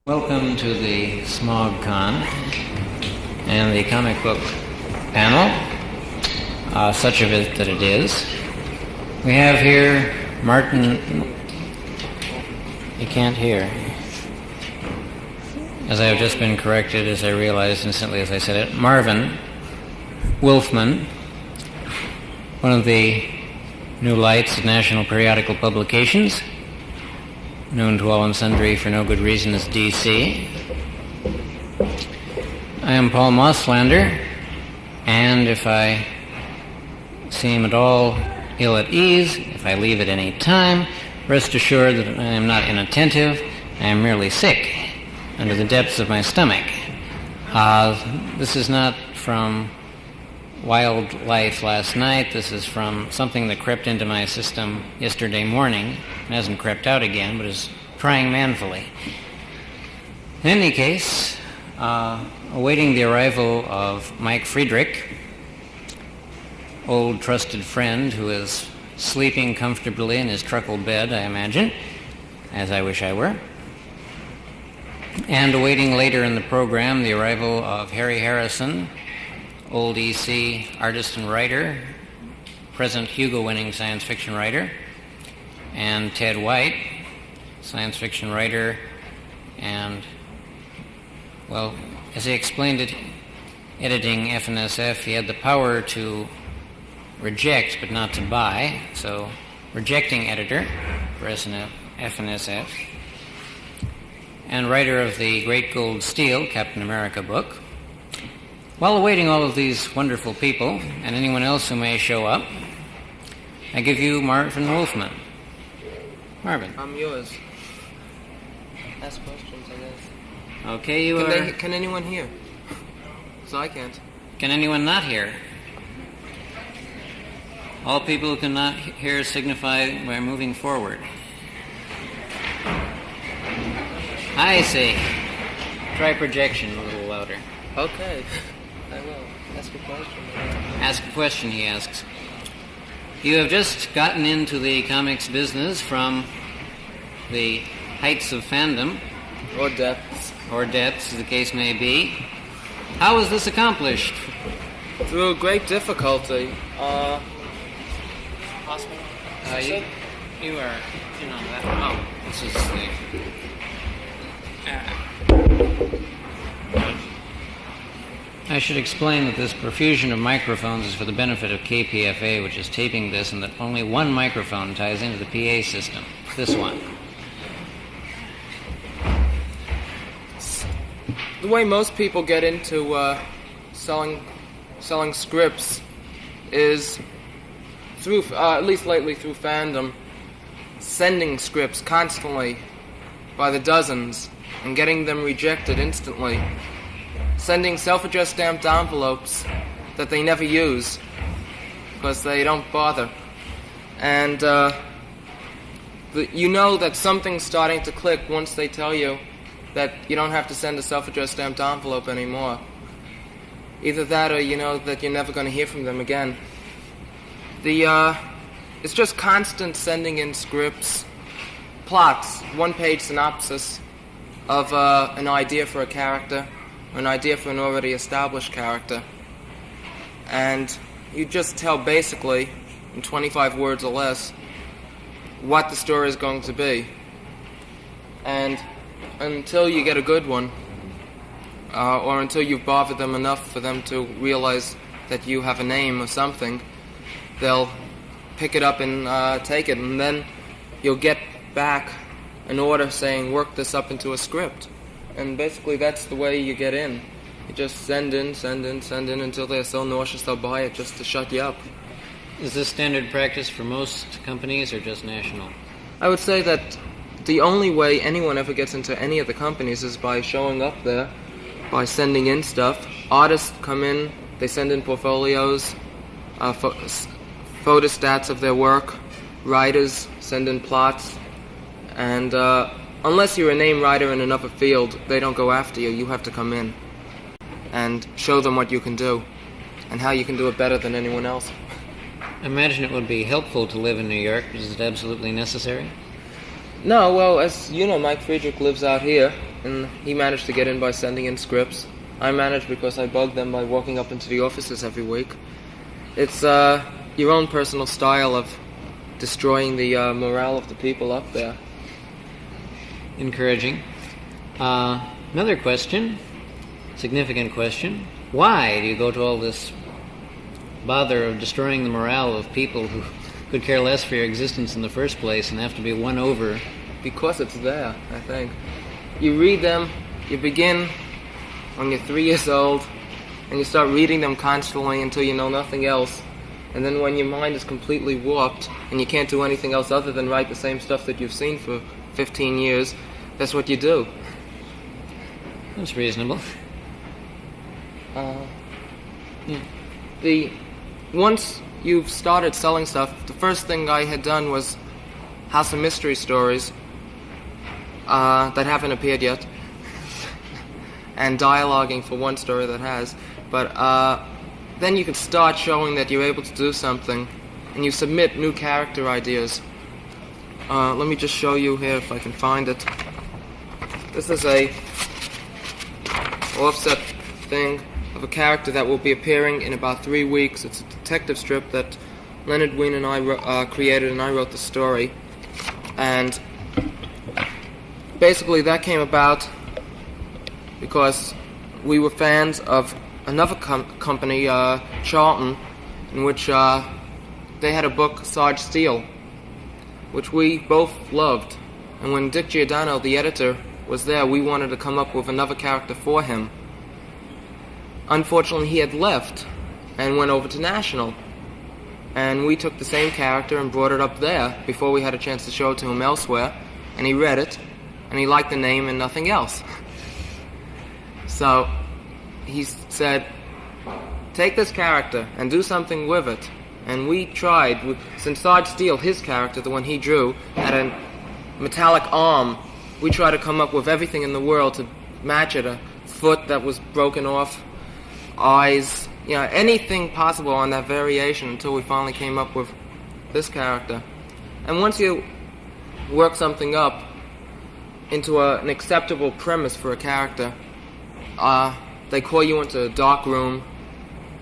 Welcome to the SmogCon and the comic book panel, such of it that it is. We have here Martin, you can't hear, as I have just been corrected, as I realized instantly as I said it, Marvin Wolfman, one of the new lights at National Periodical Publications, known to all and sundry for no good reason as DC. I am Paul Mosslander, and if I seem at all ill at ease, if I leave at any time, rest assured that I am not inattentive. I am merely sick under the depths of my stomach. This is not from wild life last night. This is from something that crept into my system yesterday morning. It hasn't crept out again, but is trying manfully. In any case, awaiting the arrival of Mike Friedrich, old trusted friend who is sleeping comfortably in his truckle bed, I imagine, as I wish I were. And awaiting later in the program the arrival of Harry Harrison, old EC artist and writer, present Hugo-winning science fiction writer, and Ted White, science fiction writer, and, well, as he explained it, editing FNSF, he had the power to reject but not to buy, so rejecting editor for FNSF, and writer of the Great Gold Steel Captain America book. While awaiting all of these wonderful people, and anyone else who may show up, I give you Marvin Wolfman. Marvin. I'm yours. Ask questions, I guess. Okay, you are... Can anyone hear? So I can't. Can anyone not hear? All people who cannot hear signify by moving forward. I see. Try projection a little louder. Okay. I will. Ask a question. Ask a question, he asks. You have just gotten into the comics business from the heights of fandom. Or depths. Or depths, as the case may be. How was this accomplished? Through great difficulty. Possible? You are in on that. Oh, this is the... I should explain that this profusion of microphones is for the benefit of KPFA, which is taping this, and that only one microphone ties into the PA system. This one. The way most people get into selling scripts is through, at least lately through fandom, sending scripts constantly by the dozens and getting them rejected instantly. Sending self-addressed stamped envelopes that they never use because they don't bother. And you know that something's starting to click once they tell you that you don't have to send a self-addressed stamped envelope anymore. Either that or you know that you're never going to hear from them again. It's just constant sending in scripts, plots, one-page synopsis of an idea for a character, an idea for an already established character, and you just tell basically, in 25 words or less, what the story is going to be. And until you get a good one, or until you've bothered them enough for them to realize that you have a name or something, they'll pick it up and take it, and then you'll get back an order saying, work this up into a script. And basically that's the way you get in. You just send in until they're so nauseous they'll buy it just to shut you up. Is this standard practice for most companies or just national? I would say that the only way anyone ever gets into any of the companies is by showing up there, by sending in stuff. Artists come in, they send in portfolios, photostats of their work. Writers send in plots. And unless you're a name writer in another field, they don't go after you. You have to come in and show them what you can do and how you can do it better than anyone else. I imagine it would be helpful to live in New York. Is it absolutely necessary? No, well, as you know, Mike Friedrich lives out here, and he managed to get in by sending in scripts. I managed because I bugged them by walking up into the offices every week. It's your own personal style of destroying the morale of the people up there. Encouraging. Another question, significant question. Why do you go to all this bother of destroying the morale of people who could care less for your existence in the first place and have to be won over? Because it's there, I think. You read them, you begin when you're 3 years old, and you start reading them constantly until you know nothing else. And then when your mind is completely warped and you can't do anything else other than write the same stuff that you've seen for 15 years, that's what you do. That's reasonable. Once you've started selling stuff, the first thing I had done was House of Mystery stories that haven't appeared yet, and dialoguing for one story that has. But then you can start showing that you're able to do something, and you submit new character ideas. Let me just show you here if I can find it. This is a offset thing of a character that will be appearing in about 3 weeks. It's a detective strip that Leonard Wien and I created, and I wrote the story. And basically that came about because we were fans of another company, Charlton, in which they had a book, Sarge Steele, which we both loved. And when Dick Giordano, the editor, was there, we wanted to come up with another character for him. Unfortunately, he had left and went over to National. And we took the same character and brought it up there before we had a chance to show it to him elsewhere. And he read it, and he liked the name and nothing else. So he said, take this character and do something with it. And we tried. Since Sarge Steele, his character, the one he drew, had a metallic arm, we tried to come up with everything in the world to match it. A foot that was broken off, eyes, anything possible on that variation until we finally came up with this character. And once you work something up into an acceptable premise for a character, they call you into a dark room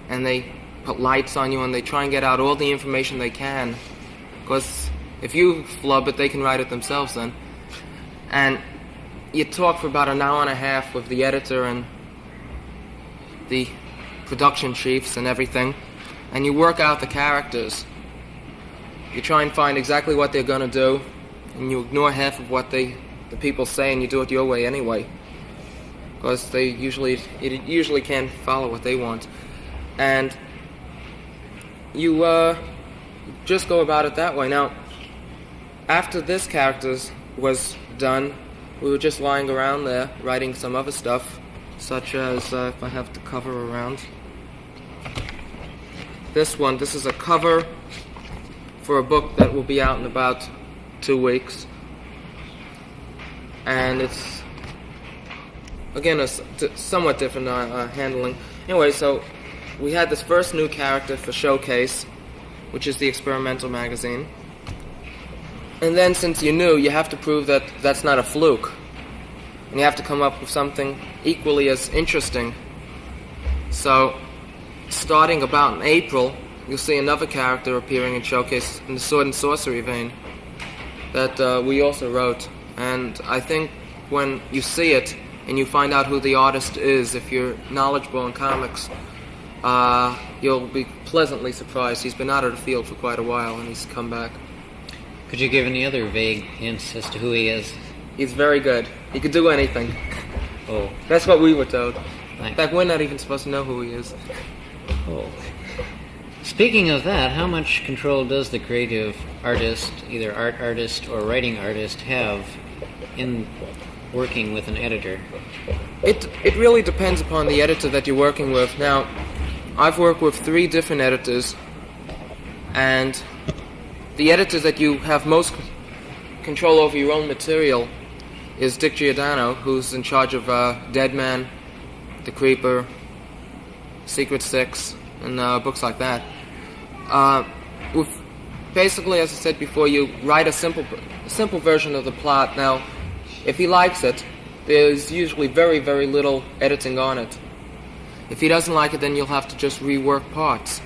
and they put lights on you and they try and get out all the information they can, because if you flub it, they can write it themselves then. And you talk for about an hour and a half with the editor and the production chiefs and everything, and you work out the characters. You try and find exactly what they're going to do, and you ignore half of what the people say, and you do it your way anyway, because you usually can't follow what they want. And you just go about it that way. Now, after this character was done, we were just lying around there writing some other stuff, such as, if I have the cover around, this one. This is a cover for a book that will be out in about 2 weeks. And it's, again, a somewhat different handling. Anyway, so we had this first new character for Showcase, which is the experimental magazine. And then, since you're new, you have to prove that that's not a fluke. And you have to come up with something equally as interesting. So, starting about in April, you'll see another character appearing in Showcase in the Sword and Sorcery vein that we also wrote. And I think when you see it and you find out who the artist is, if you're knowledgeable in comics, you'll be pleasantly surprised. He's been out of the field for quite a while and he's come back. Could you give any other vague hints as to who he is? He's very good. He could do anything. Oh. That's what we were told. Thanks. In fact, we're not even supposed to know who he is. Oh. Speaking of that, how much control does the creative artist, either art artist or writing artist, have in working with an editor? It really depends upon the editor that you're working with. Now, I've worked with 3 different editors, and the editor that you have most control over your own material is Dick Giordano, who's in charge of Dead Man, The Creeper, Secret Six, and books like that. Basically, as I said before, you write a simple version of the plot. Now, if he likes it, there's usually very, very little editing on it. If he doesn't like it, then you'll have to just rework parts.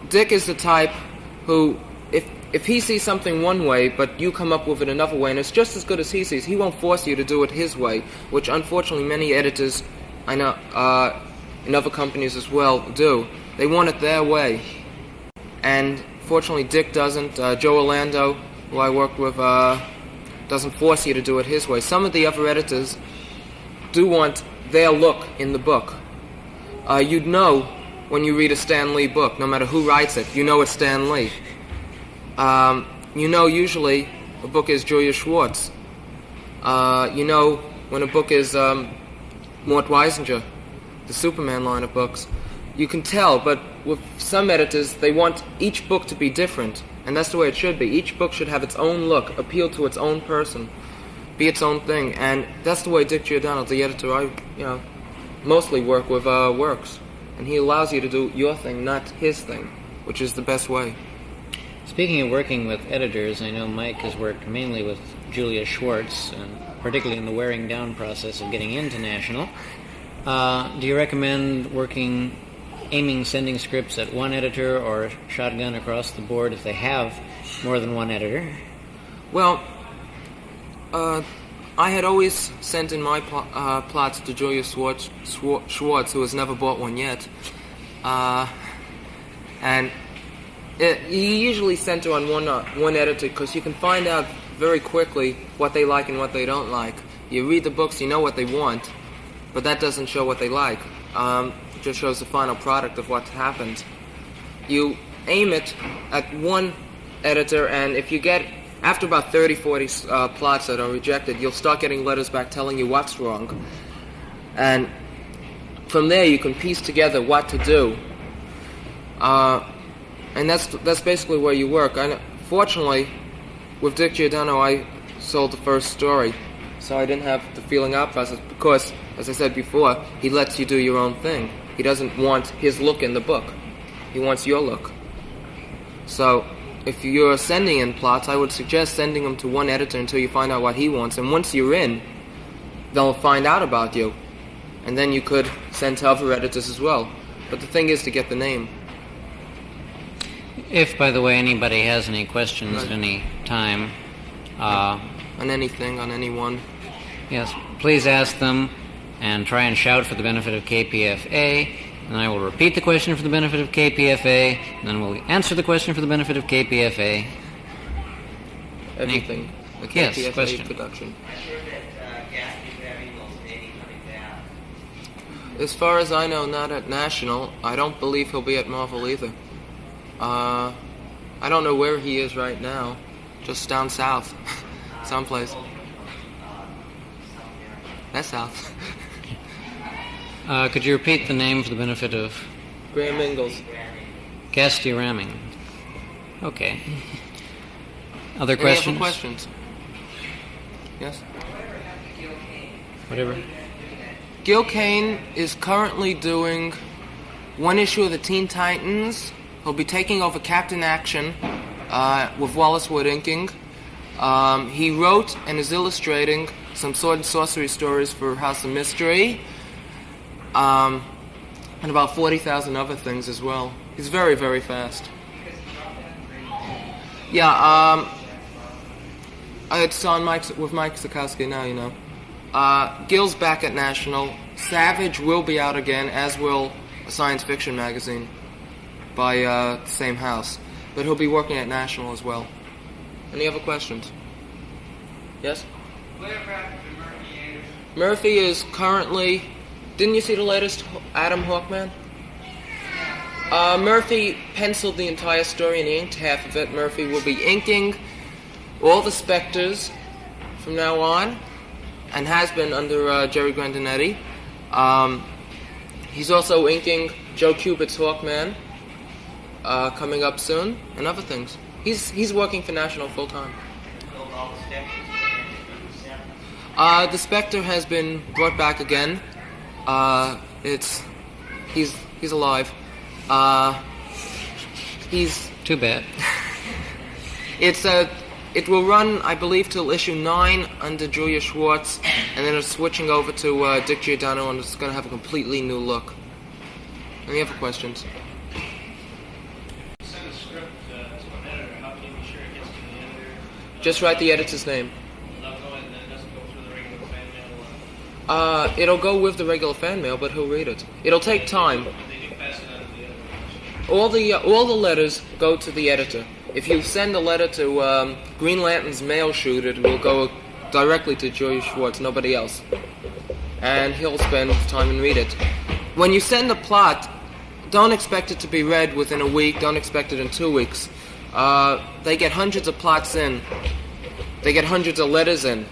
Dick is the type who, if he sees something one way, but you come up with it another way, and it's just as good as he sees, he won't force you to do it his way, which unfortunately many editors, I know, in other companies as well, do. They want it their way. And fortunately Dick doesn't. Joe Orlando, who I worked with, doesn't force you to do it his way. Some of the other editors do want their look in the book. You'd know when you read a Stan Lee book, no matter who writes it, you know it's Stan Lee. You know usually a book is Julia Schwartz. You know when a book is Mort Weisinger, the Superman line of books. You can tell, but with some editors, they want each book to be different, and that's the way it should be. Each book should have its own look, appeal to its own person, be its own thing, and that's the way Dick Giordano, the editor I mostly work with, works. And he allows you to do your thing, not his thing, which is the best way. Speaking of working with editors, I know Mike has worked mainly with Julia Schwartz, and particularly in the wearing down process of getting into National. Do you recommend sending scripts at one editor or shotgun across the board if they have more than one editor? Well, I had always sent in my plots to Julia Schwartz, who has never bought one yet. And you usually sent her on one editor because you can find out very quickly what they like and what they don't like. You read the books, you know what they want, but that doesn't show what they like. It just shows the final product of what happened. You aim it at one editor, and if you get, after about 30, 40 plots that are rejected, you'll start getting letters back telling you what's wrong. And from there you can piece together what to do. And that's basically where you work. Fortunately, with Dick Giordano, I sold the first story, so I didn't have the feeling out process because, as I said before, he lets you do your own thing. He doesn't want his look in the book. He wants your look. So, if you're sending in plots, I would suggest sending them to one editor until you find out what he wants. And once you're in, they'll find out about you. And then you could send to other editors as well. But the thing is to get the name. If, by the way, anybody has any questions at any time... on anything, on anyone. Yes, please ask them and try and shout for the benefit of KPFA. And I will repeat the question for the benefit of KPFA, and then we'll answer the question for the benefit of KPFA. Everything. A Yes, KPFA question. production. As far as I know, not at National. I don't believe he'll be at Marvel either. I don't know where he is right now. Just down south. Someplace. That's south. Could you repeat the name for the benefit of Graham Ingalls. Gasty Ramming? Okay. Other Any questions? other questions? Yes? Whatever. Gil Kane is currently doing one issue of the Teen Titans. He'll be taking over Captain Action with Wallace Wood inking. He wrote and is illustrating some sword and sorcery stories for House of Mystery. And about 40,000 other things as well. He's very, very fast. Yeah, it's on with Mike Sikowski now, you know. Gil's back at National. Savage will be out again, as will a science fiction magazine by the same house. But he'll be working at National as well. Any other questions? Yes? Murphy is currently... Didn't you see the latest Adam Hawkman? Murphy penciled the entire story and he inked half of it. Murphy will be inking all the Spectres from now on, and has been under Jerry Grandinetti. He's also inking Joe Kubert's Hawkman, coming up soon, and other things. He's working for National full time. The Spectre has been brought back again. He's alive. He's Too bad. it's It will run, I believe, till issue 9 under Julia Schwartz, and then it's switching over to Dick Giordano, and it's going to have a completely new look. Any other questions? Send a script to an editor. How can you be sure it gets to the editor? Just write the editor's name. Without going, it doesn't go through the regular fan mail. It'll go with the regular fan mail, but he'll read it. It'll take time. But they do pass it on to the editor. All the letters go to the editor. If you send a letter to Green Lantern's mail chute, it will go directly to Julia Schwartz, nobody else. And he'll spend time and read it. When you send a plot, don't expect it to be read within a week, don't expect it in 2 weeks. They get hundreds of plots in. They get hundreds of letters in.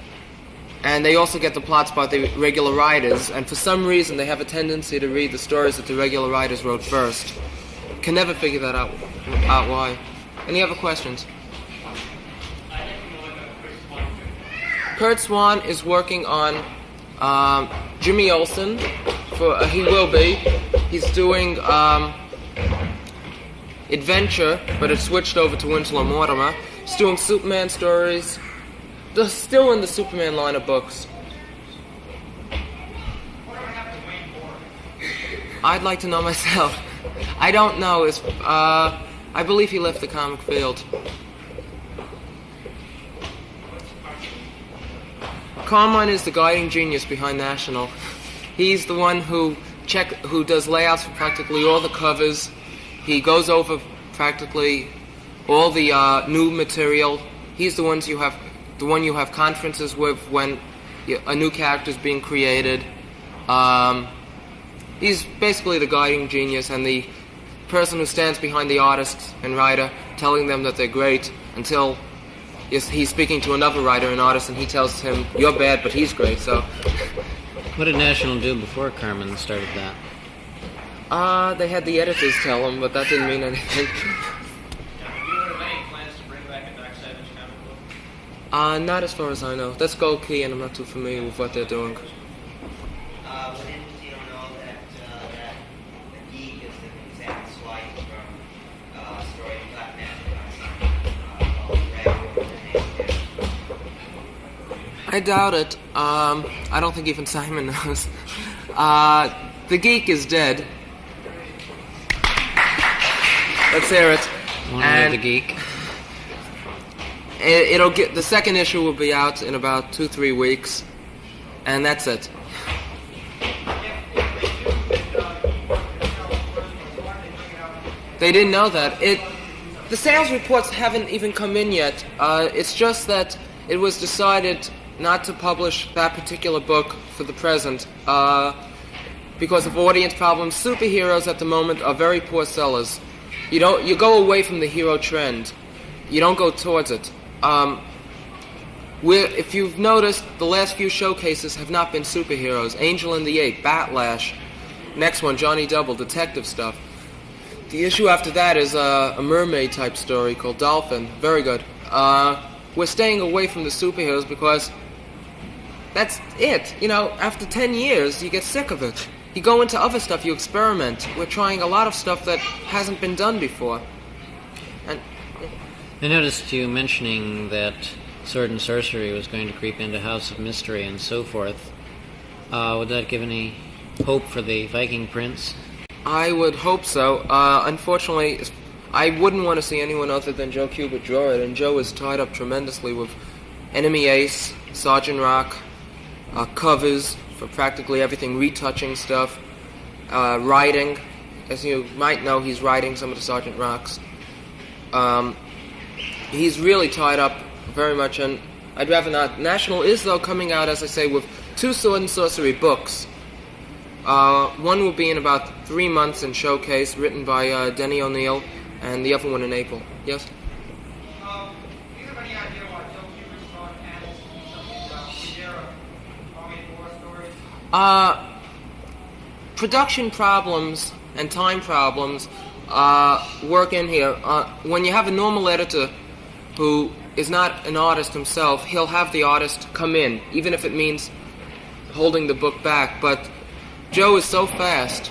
And they also get the plots by the regular writers, and for some reason they have a tendency to read the stories that the regular writers wrote first. Can never figure that out why. Any other questions? Kurt Swan is working on Jimmy Olsen. He will be. He's doing Adventure, but it's switched over to Winslow Mortimer. He's doing Superman stories. They're still in the Superman line of books. I'd like to know myself. I don't know. I believe he left the comic field. Carmine is the guiding genius behind National. He's the one who does layouts for practically all the covers. He goes over practically all the new material. He's the one you have conferences with when a new character is being created. He's basically the guiding genius and the person who stands behind the artist and writer, telling them that they're great until he's speaking to another writer and artist, and he tells him, "You're bad, but he's great." So, What did National do before Carmen started that? they had the editors tell him, but that didn't mean anything. Have you heard of any plans to bring back a Dark Savage comic book? Not as far as I know. That's Gold Key, and I'm not too familiar with what they're doing. When you don't know that the geek is an exact slice from a story you got called Red I doubt it. I don't think even Simon knows. The geek is dead. Let's hear it. One of the geek. It'll get the second issue will be out in about 2-3 weeks, and that's it. They didn't know that. The sales reports haven't even come in yet. It's just that it was decided not to publish that particular book for the present because of audience problems. Superheroes at the moment are very poor sellers. You go away from the hero trend. You don't go towards it. If you've noticed, the last few showcases have not been superheroes. Angel and the Ape, Batlash. Next one, Johnny Double, detective stuff. The issue after that is a mermaid-type story called Dolphin. Very good. We're staying away from the superheroes because that's it. After 10 years, you get sick of it. You go into other stuff, you experiment. We're trying a lot of stuff that hasn't been done before. And I noticed you mentioning that Sword and Sorcery was going to creep into House of Mystery and so forth. Would that give any hope for the Viking Prince? I would hope so. Unfortunately, I wouldn't want to see anyone other than Joe Kubert draw it, and Joe is tied up tremendously with Enemy Ace, Sergeant Rock, covers for practically everything, retouching stuff, writing. As you might know, he's writing some of the Sergeant Rocks. He's really tied up very much, and I'd rather not. National is, though, coming out, as I say, with 2 Sword and Sorcery books. One will be in about 3 months in Showcase, written by Denny O'Neil, and the other one in April. Yes? Do you have any idea why Joe Kubert's drawing panels from stories? Production problems and time problems work in here. When you have a normal editor who is not an artist himself, he'll have the artist come in, even if it means holding the book back. But Joe is so fast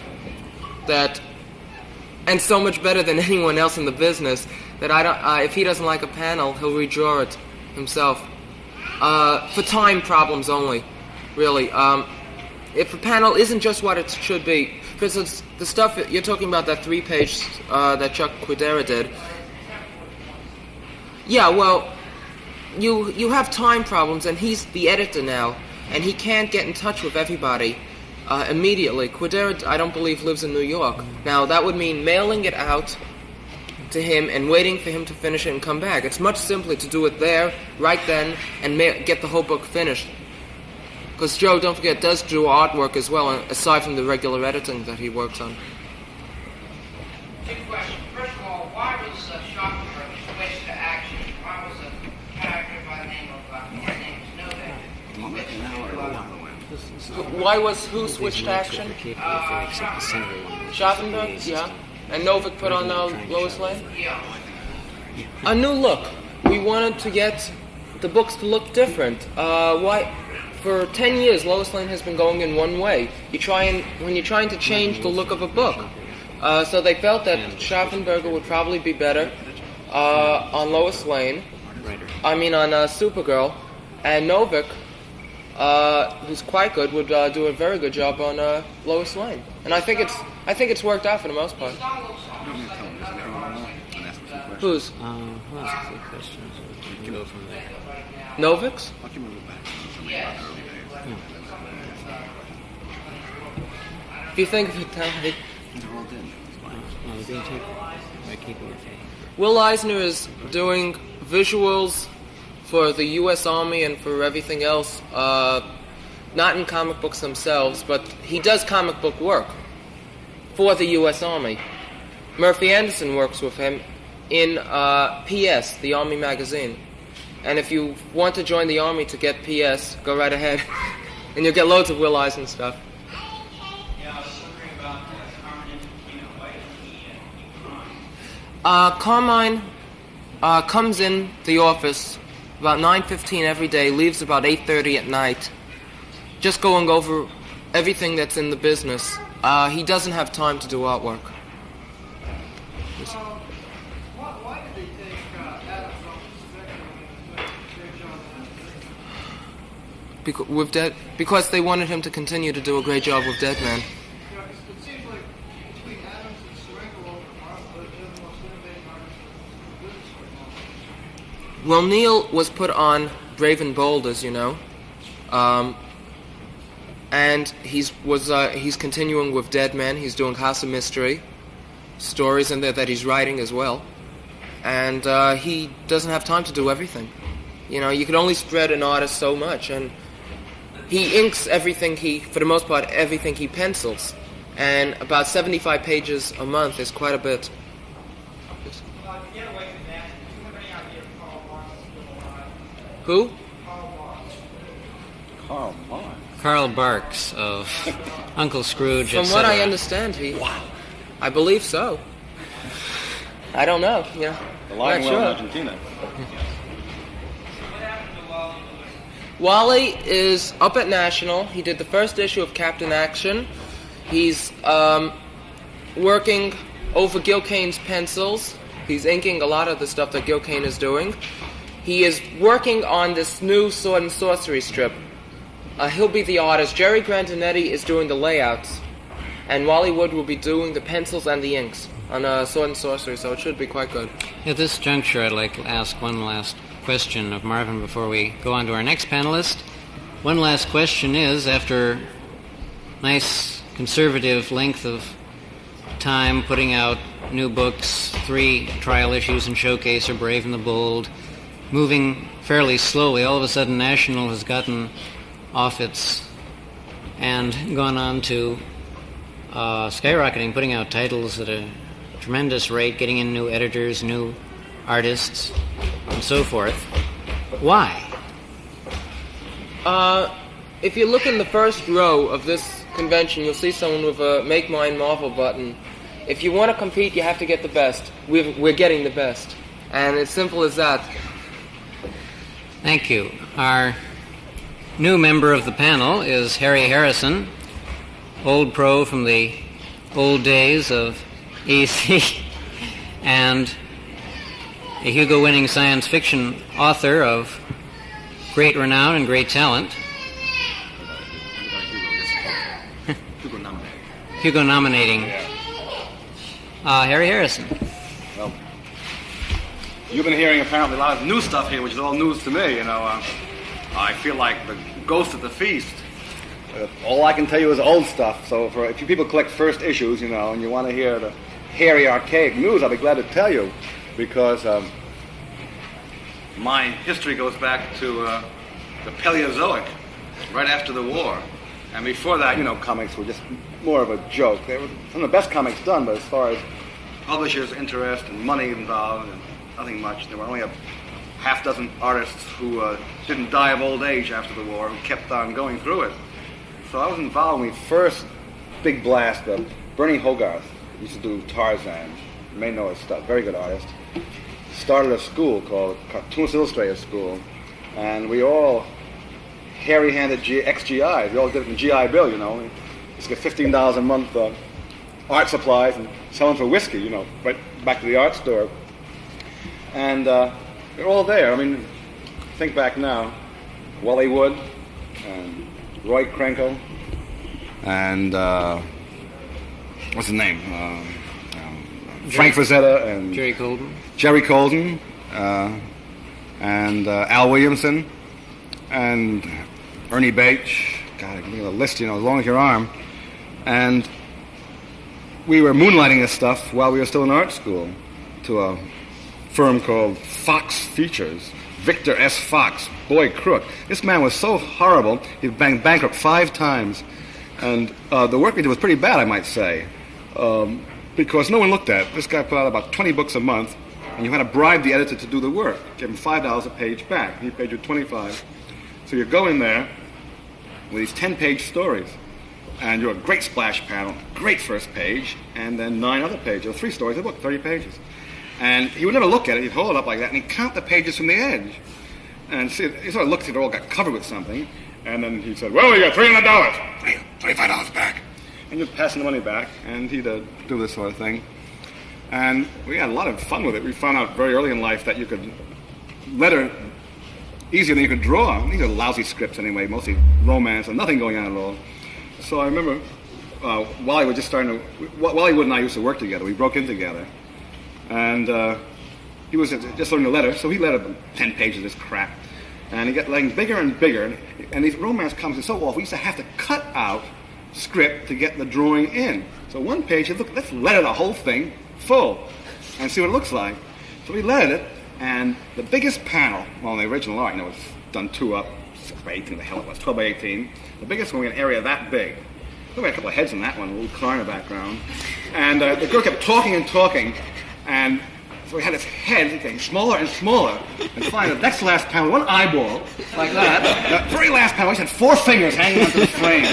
and so much better than anyone else in the business, that if he doesn't like a panel, he'll redraw it. himself. For time problems only, really. If a panel isn't just what it should be, because it's the stuff you're talking about, that 3-page that Chuck Quidera did. Yeah, well, you have time problems, and he's the editor now, and he can't get in touch with everybody immediately. Quidera, I don't believe, lives in New York. Now, that would mean mailing it out to him and waiting for him to finish it and come back. It's much simpler to do it there, right then, and get the whole book finished. Because Joe, don't forget, does do artwork as well, aside from the regular editing that he works on. Two questions. First of all, why was Schottenberg switched to action? Why was a character by the name of his name is Novak? Why was who switched to action? Schottenberg? Yeah. And Novak put on Lois Lane? Yeah. A new look. We wanted to get the books to look different. Why? For 10 years, Lois Lane has been going in one way. When you're trying to change the look of a book. So they felt that Schaffenberger would probably be better on Lois Lane. I mean on Supergirl. And Novak, who's quite good, would do a very good job on Lois Lane. And I think it's worked out for the most part. Whose? Who has a few questions? We can go from there. Novak's? If you think of it that way. Will Eisner is doing visuals for the U.S. Army and for everything else, not in comic books themselves, but he does comic book work for the U.S. Army. Murphy Anderson works with him in PS, the Army magazine. And if you want to join the Army to get PS, go right ahead. And you'll get loads of Will Eisner stuff. Yeah, I was wondering about Carmine Infantino. Why didn't he Carmine comes in the office about 9:15 every day, leaves about 8:30 at night, just going over everything that's in the business. He doesn't have time to do artwork. Why did they take Adams off the spectrum? Because they wanted him to continue to do a great job with Dead Man. Yeah, because it seems like between Adams and Serenko over Marvel, they're the most innovative artists in the business right now. Well, Neil was put on Brave and Bold, as you know, and he's continuing with Dead Man. He's doing House of Mystery stories in there that he's writing as well, and he doesn't have time to do everything. You know, you can only spread an artist so much, and he inks everything for the most part, everything he pencils, and about 75 pages a month is quite a bit. To get away from that, do you have any idea if Karl Marx is still alive? Who? Karl Marx. Karl Barks of Uncle Scrooge, From what I understand, I believe so. I don't know. Yeah, Alive not well in sure. Argentina. What happened to Wally Wood? Wally is up at National. He did the first issue of Captain Action. He's working over Gil Kane's pencils. He's inking a lot of the stuff that Gil Kane is doing. He is working on this new Sword and Sorcery strip. He'll be the artist. Jerry Grandinetti is doing the layouts. And Wally Wood will be doing the pencils and the inks on Sword and Sorcery, so it should be quite good. At this juncture, I'd like to ask one last question of Marvin before we go on to our next panelist. One last question is, after nice conservative length of time putting out new books, 3 trial issues and Showcase or Brave and the Bold, moving fairly slowly, all of a sudden National has gotten off its and gone on to skyrocketing, putting out titles at a tremendous rate, getting in new editors, new artists, and so forth. Why? If you look in the first row of this convention, you'll see someone with a Make Mine Marvel button. If you want to compete, you have to get the best. We're getting the best. And it's simple as that. Thank you. Our new member of the panel is Harry Harrison, old pro from the old days of EC, and a Hugo-winning science fiction author of great renown and great talent. Hugo nominating. Harry Harrison. Well, you've been hearing apparently a lot of new stuff here, which is all news to me. I feel like the ghost at the feast. All I can tell you is old stuff. So if you people collect first issues, and you want to hear the hairy archaic news, I'll be glad to tell you, because my history goes back to the Paleozoic, right after the war. And before that, comics were just more of a joke. They were some of the best comics done, but as far as publishers' interest and money involved, and nothing much. There were only a half dozen artists who didn't die of old age after the war, who kept on going through it. So I was involved in the first big blast. Bernie Hogarth used to do Tarzan. You may know his stuff. Very good artist. Started a school called Cartoonist Illustrated School, and we all hairy-handed ex-GIs. We all did it in GI Bill, Just get $15 a month art supplies and sell them for whiskey, right back to the art store. And they're all there. Think back now. Wally Wood and Roy Krenko and what's his name? Frank Frazetta and Jerry Colden, and Al Williamson and Ernie Bates. God, I can think of the list, as long as your arm. And we were moonlighting this stuff while we were still in art school to a firm called Fox Features. Victor S. Fox, boy crook. This man was so horrible, he been bankrupt 5 times. And the work we did was pretty bad, I might say, because no one looked at it. This guy put out about 20 books a month, and you had to bribe the editor to do the work. Give him $5 a page back. He paid you $25. So you go in there with these 10-page stories, and you're a great splash panel, great first page, and then 9 other pages, or 3 stories a book, 30 pages. And he would never look at it. He'd hold it up like that, and he'd count the pages from the edge. And see, he sort of looked at it, all got covered with something, and then he said, well, you got $300. $25 back. And you'd pass him the money back, and he'd do this sort of thing. And we had a lot of fun with it. We found out very early in life that you could letter easier than you could draw. These are lousy scripts anyway, mostly romance and nothing going on at all. So I remember Wally Wood Wally Wood and I used to work together. We broke in together. And he was just learning to letter, so he lettered 10 pages of this crap. And he got like bigger and bigger. And these romance comics are so awful, we used to have to cut out script to get the drawing in. So one page, look, let's letter the whole thing full and see what it looks like. So we lettered it, and the biggest panel, well, in the original art, it was done 2 up, 6 by 18, the hell it was, 12 by 18. The biggest one was an area that big. We had a couple of heads in that one, a little car in the background. And the girl kept talking and talking, and so we had his head getting smaller and smaller. And finally, the next last panel, one eyeball, like that. The very last panel, we had 4 fingers hanging onto the frame.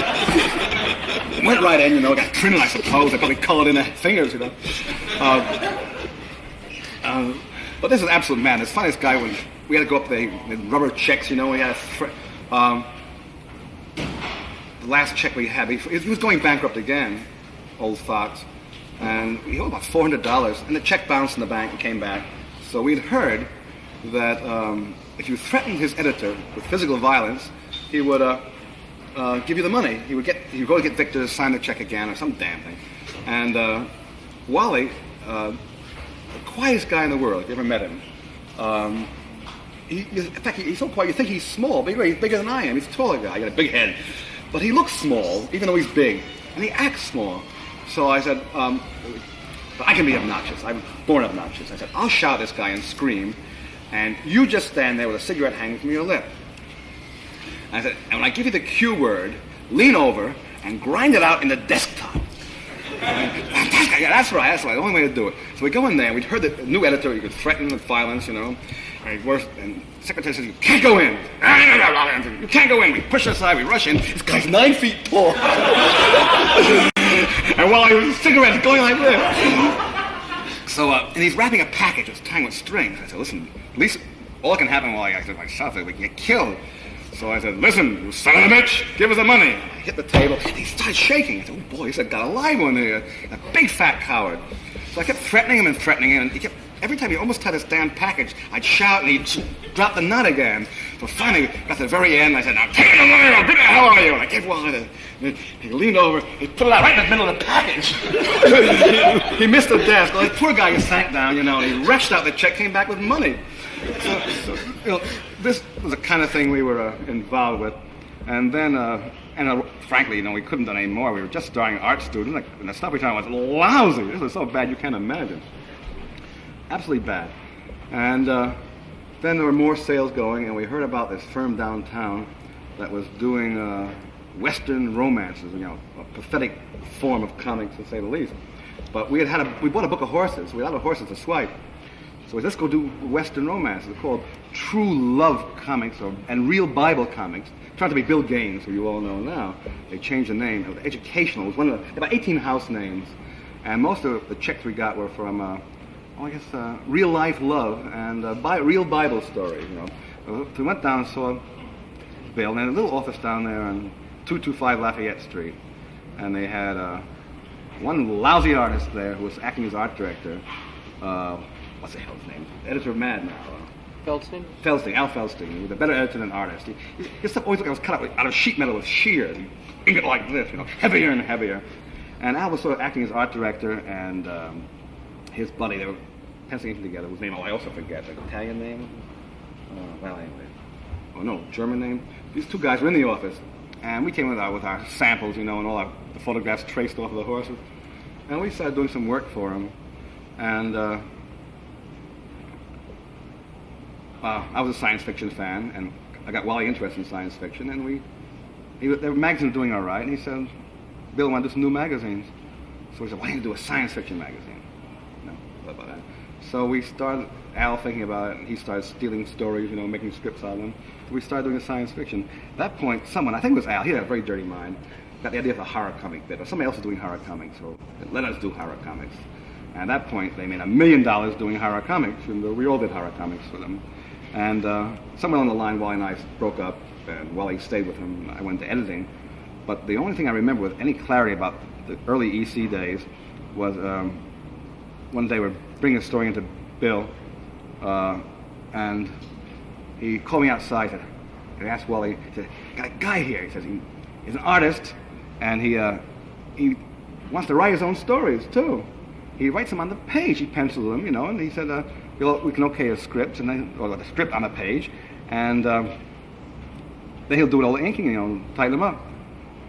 Went right in, got printed, I suppose. They probably colored in the fingers, But this is absolute madness. Funniest guy when we had to go up the rubber checks, we had the last check we had, he was going bankrupt again, old Fox. And he owed about $400, and the check bounced in the bank and came back. So we'd heard that if you threatened his editor with physical violence, he would give you the money. He would go to get Victor to sign the check again or some damn thing. And Wally, the quietest guy in the world, if you ever met him. In fact, he's so quiet, you think he's small, but he's bigger than I am. He's a taller guy, he got a big head. But he looks small, even though he's big, and he acts small. So I said, but I can be obnoxious. I'm born obnoxious. I said, I'll shout at this guy and scream, and you just stand there with a cigarette hanging from your lip. And I said, and when I give you the cue word, lean over and grind it out in the desktop. Yeah, that's right, the only way to do it. So we go in there, and we'd heard the new editor, you could threaten with violence, and the secretary says, you can't go in. You can't go in. We push aside, we rush in. This guy's 9 feet tall. And while I was cigarettes going like this. So, and he's wrapping a package that's tied with strings. I said, listen, at least all that can happen while I said myself is we can get killed. So I said, listen, you son of a bitch, give us the money. I hit the table, and he started shaking. I said, oh boy, he's got a live one here. A big fat coward. So I kept threatening him, and he kept every time he almost had his damn package, I'd shout and he'd drop the nut again. So finally, got to the very end, I said, now take it away, or who the hell are you? And I gave Wally the... He leaned over, he put it out right in the middle of the package. He missed the desk. Well, the poor guy sank down, you know, and he wrenched out the check, came back with money. So you know, this was the kind of thing we were involved with. And then, frankly, you know, we couldn't do any more. We were just starting art students, and the stuff we found was lousy. This was so bad you can't imagine. Absolutely bad. And then there were more sales going, and we heard about this firm downtown that was doing Western romances, you know, a pathetic form of comics, to say the least. But we bought a book of horses. We had a lot of horses to swipe. So we said, let's go do Western romances. They're called True Love Comics and Real Bible Comics. Trying to be Bill Gaines, who you all know now. They changed the name. It was educational. It was one of about 18 house names. And most of the checks we got were from, real life love and real Bible stories, you know. So we went down and saw Bill, and they had a little office down there on 225 Lafayette Street. And they had one lousy artist there who was acting as art director. What's the hell's name? Editor of Mad now. Feldstein? Feldstein, Al Feldstein. He was a better editor than artist. His stuff always looked like it was cut out of sheet metal with shears. He'd ink it like this, you know, heavier and heavier. And Al was sort of acting as art director, and his buddy, they were penciling together, whose name I also forget, like Italian name? German name. These two guys were in the office, and we came with our samples, you know, and all the photographs traced off of the horses. And we started doing some work for him. And I was a science fiction fan, and I got Wally interested in science fiction, and the magazine was doing all right, and he said, Bill, I want to do some new magazines. So we said, why don't you do a science fiction magazine? No, what about that? So we started, Al thinking about it, and he started stealing stories, you know, making scripts out of them. So we started doing a science fiction. At that point, someone, I think it was Al, he had a very dirty mind, got the idea of a horror comic bit, or somebody else was doing horror comics, so let us do horror comics. And at that point, they made $1 million doing horror comics, and we all did horror comics for them. And somewhere along the line, Wally and I broke up, and Wally stayed with him. I went to editing. But the only thing I remember with any clarity about the early EC days was one day we're bringing a story into Bill, and he called me outside. He asked Wally, he said, got a guy here. He says he's an artist, and he wants to write his own stories, too. He writes them on the page. He pencils them, you know, and he said, we can okay his scripts, or the script on the page, and then he'll do it all the inking, you know, tighten them up.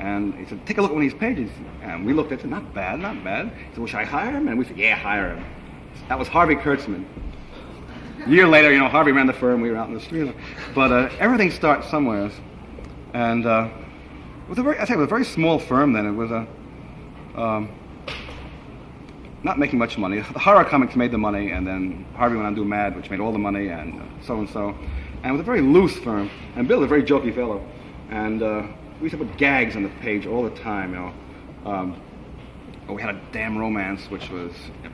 And he said, take a look at one of these pages. And we looked at it, not bad, not bad. He said, well, should I hire him? And we said, yeah, hire him. That was Harvey Kurtzman. A year later, you know, Harvey ran the firm, we were out in the street. But everything starts somewhere. And it was a very small firm then. It was not making much money. The horror comics made the money, and then Harvey went on to do Mad, which made all the money, and so. And it was a very loose firm. And Bill was a very jokey fellow. And we used to put gags on the page all the time, you know. We had a damn romance, which was a